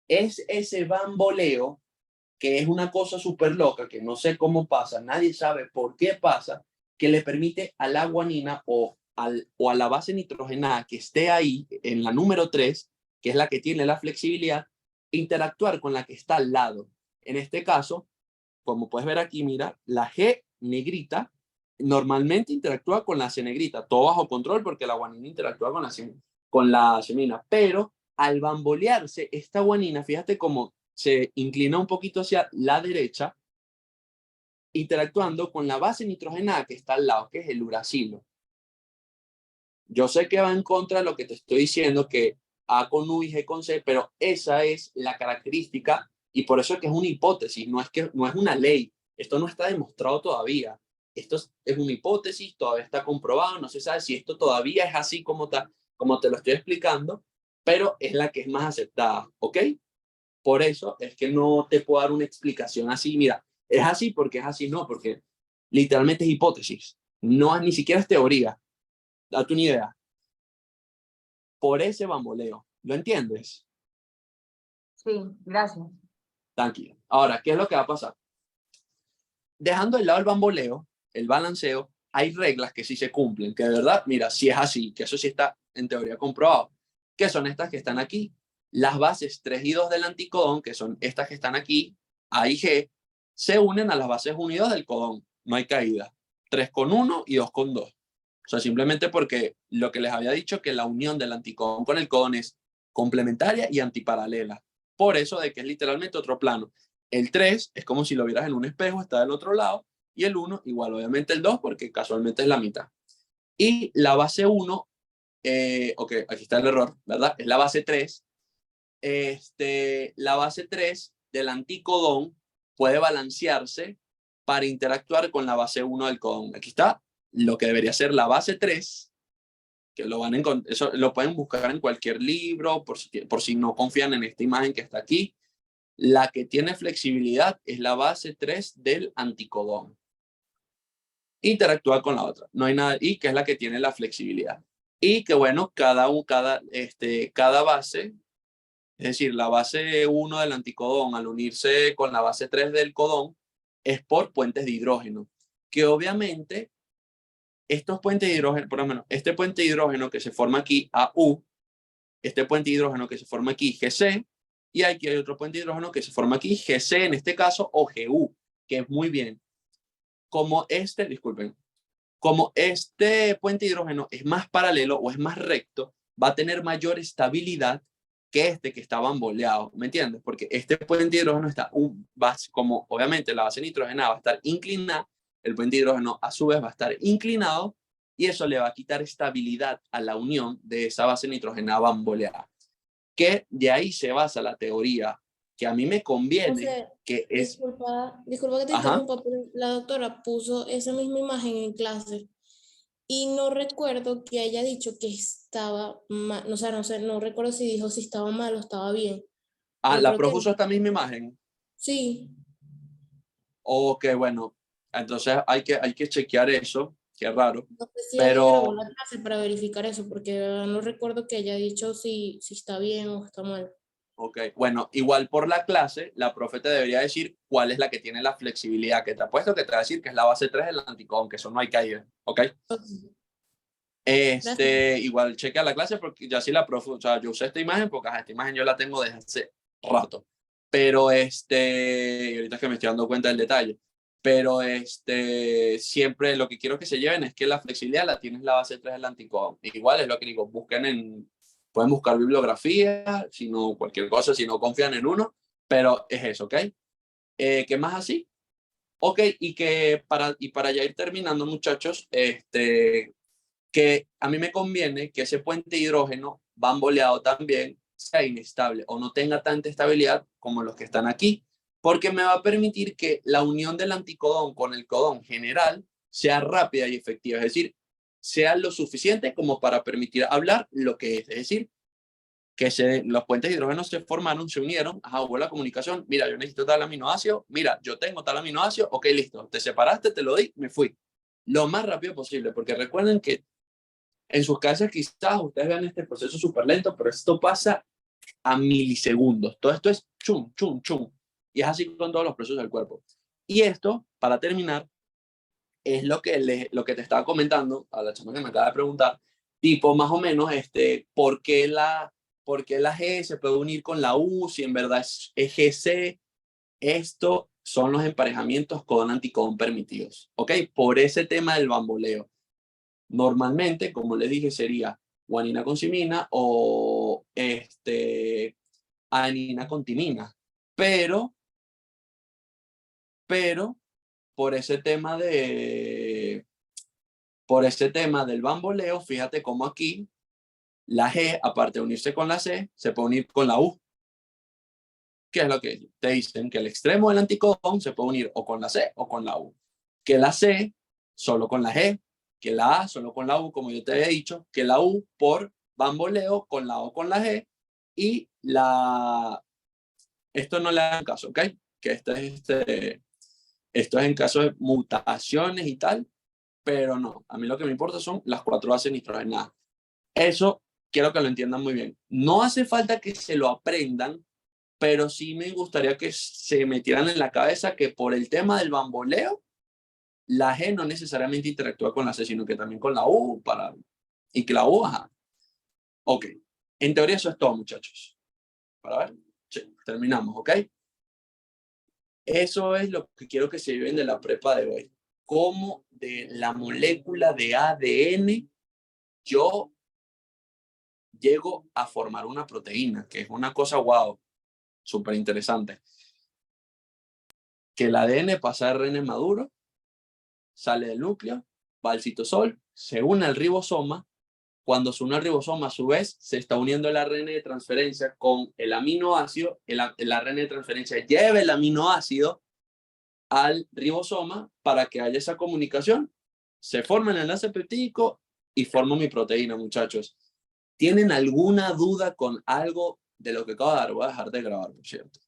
Es ese bamboleo que es una cosa súper loca, que no sé cómo pasa, nadie sabe por qué pasa, que le permite a la guanina o a la base nitrogenada que esté ahí en la número 3, que es la que tiene la flexibilidad, interactuar con la que está al lado. En este caso, como puedes ver aquí, mira, la G negrita normalmente interactúa con la C negrita, todo bajo control porque la guanina interactúa con la semina, pero al bambolearse esta guanina, fíjate cómo se inclina un poquito hacia la derecha, interactuando con la base nitrogenada que está al lado, que es el uracilo. Yo sé que va en contra de lo que te estoy diciendo, que A con U y G con C, pero esa es la característica y por eso es que es una hipótesis, no es una ley. Esto no está demostrado todavía. Esto es una hipótesis, todavía está comprobado, no se sabe si esto todavía es así como te lo estoy explicando, pero es la que es más aceptada, ¿ok? Por eso es que no te puedo dar una explicación así, mira, es así porque es así, no, porque literalmente es hipótesis, no ni siquiera es teoría, date una idea. Por ese bamboleo, ¿lo entiendes? Sí, gracias. Tranquilo. Ahora, ¿qué es lo que va a pasar? Dejando de lado el bamboleo, el balanceo, hay reglas que sí se cumplen, que de verdad, mira, si es así, que eso sí está en teoría comprobado, que son estas que están aquí. las bases 3 y 2 del anticodón, que son estas que están aquí, A y G, se unen a las bases 1 y 2 del codón. No hay caída. 3 con 1 y 2 con 2. O sea, simplemente porque lo que les había dicho, que la unión del anticodón con el codón es complementaria y antiparalela. Por eso de que es literalmente otro plano. El 3 es como si lo vieras en un espejo, está del otro lado, y el 1 igual, obviamente el 2, porque casualmente es la mitad. Y la base 1, ok, aquí está el error, ¿verdad? Es la base 3. La base 3 del anticodón puede balancearse para interactuar con la base 1 del codón. Aquí está lo que debería ser la base 3, que lo van a encontrar, eso lo pueden buscar en cualquier libro, por si no confían en esta imagen que está aquí. La que tiene flexibilidad es la base 3 del anticodón. Interactúa con la otra. No hay nada, y que es la que tiene la flexibilidad. Y que bueno, cada base, es decir, la base 1 del anticodón al unirse con la base 3 del codón, es por puentes de hidrógeno. Que obviamente, estos puentes de hidrógeno, por lo menos, este puente de hidrógeno que se forma aquí, AU, este puente de hidrógeno que se forma aquí, GC, y aquí hay otro puente de hidrógeno que se forma aquí, GC en este caso, o GU, que es muy bien. Como este puente de hidrógeno es más paralelo o es más recto, va a tener mayor estabilidad que este que está bamboleado, ¿me entiendes? Porque este puente de hidrógeno está, como obviamente la base nitrogenada va a estar inclinada, el puente de hidrógeno a su vez va a estar inclinado, y eso le va a quitar estabilidad a la unión de esa base nitrogenada bamboleada. Que de ahí se basa la teoría que a mí me conviene, José, que es... disculpa que te Ajá. interrumpa, pero la doctora puso esa misma imagen en clase y no recuerdo que haya dicho que estaba mal, o sea, no recuerdo si dijo si estaba mal o estaba bien. Ah, Yo la creo profe que usó esta misma imagen. sí. Ok, bueno, entonces hay que chequear eso, qué raro. No sé si alguien grabó Pero, la clase para verificar eso, porque de verdad no recuerdo que haya dicho si está bien o está mal. ok, bueno, igual por la clase, la profe te debería decir cuál es la que tiene la flexibilidad, que te apuesto que te va a decir que es la base 3 del anticodón, que eso no hay caída, ¿ok? Ok, gracias. Igual chequea la clase porque ya sí la profe, o sea, yo usé esta imagen porque esta imagen yo la tengo desde hace rato. Pero y ahorita es que me estoy dando cuenta del detalle. Pero siempre lo que quiero que se lleven es que la flexibilidad la tienes la base 3 del anticodón. Igual es lo que digo, pueden buscar bibliografía, si no, cualquier cosa, si no confían en uno, pero es eso, ¿ok? ¿Qué más así? Ok, y para ya ir terminando, muchachos, que a mí me conviene que ese puente de hidrógeno bamboleado también sea inestable o no tenga tanta estabilidad como los que están aquí, porque me va a permitir que la unión del anticodón con el codón general sea rápida y efectiva, es decir, sea lo suficiente como para permitir hablar lo que es decir, que los puentes de hidrógeno se formaron, se unieron, hubo la comunicación, mira, yo necesito tal aminoácido, mira, yo tengo tal aminoácido, ok, listo, te separaste, te lo di, me fui. Lo más rápido posible, porque recuerden que en sus casas quizás ustedes vean este proceso súper lento, pero esto pasa a milisegundos. Todo esto es chum, chum, chum. Y es así con todos los procesos del cuerpo. Y esto, para terminar, es lo que te estaba comentando a la chama que me acaba de preguntar, tipo más o menos, ¿por qué la G se puede unir con la U si en verdad es GC? Esto son los emparejamientos codón-anticodón permitidos, ¿ok? Por ese tema del bamboleo. Normalmente, como les dije, sería guanina con simina o adenina con timina. Pero por ese tema del bamboleo, fíjate cómo aquí la G, aparte de unirse con la C, se puede unir con la U. ¿Qué es lo que te dicen? Que el extremo del anticodón se puede unir o con la C o con la U. Que la C solo con la G, que la A solo con la U, como yo te había dicho, que la U por bamboleo con la O con la G, y esto no le hagan caso, ¿ok? Que esto es en caso de mutaciones y tal, pero no, a mí lo que me importa son las 4 bases nitrogenadas. Eso quiero que lo entiendan muy bien. No hace falta que se lo aprendan, pero sí me gustaría que se metieran en la cabeza que por el tema del bamboleo, la G no necesariamente interactúa con la C, sino que también con la U, y que la U, ajá. Ok, en teoría eso es todo, muchachos. Para ver. Sí, terminamos, ¿ok? Eso es lo que quiero que se lleven de la prepa de hoy. Cómo de la molécula de ADN yo llego a formar una proteína, que es una cosa wow, súper interesante. Que el ADN pasa a ARN maduro, sale del núcleo, va al citosol, se une al ribosoma. Cuando se une al ribosoma, a su vez, se está uniendo el ARN de transferencia con el aminoácido. El ARN de transferencia lleva el aminoácido al ribosoma para que haya esa comunicación. Se forma el enlace peptídico y formo mi proteína, muchachos. ¿Tienen alguna duda con algo de lo que acabo de dar? Voy a dejar de grabar, por cierto.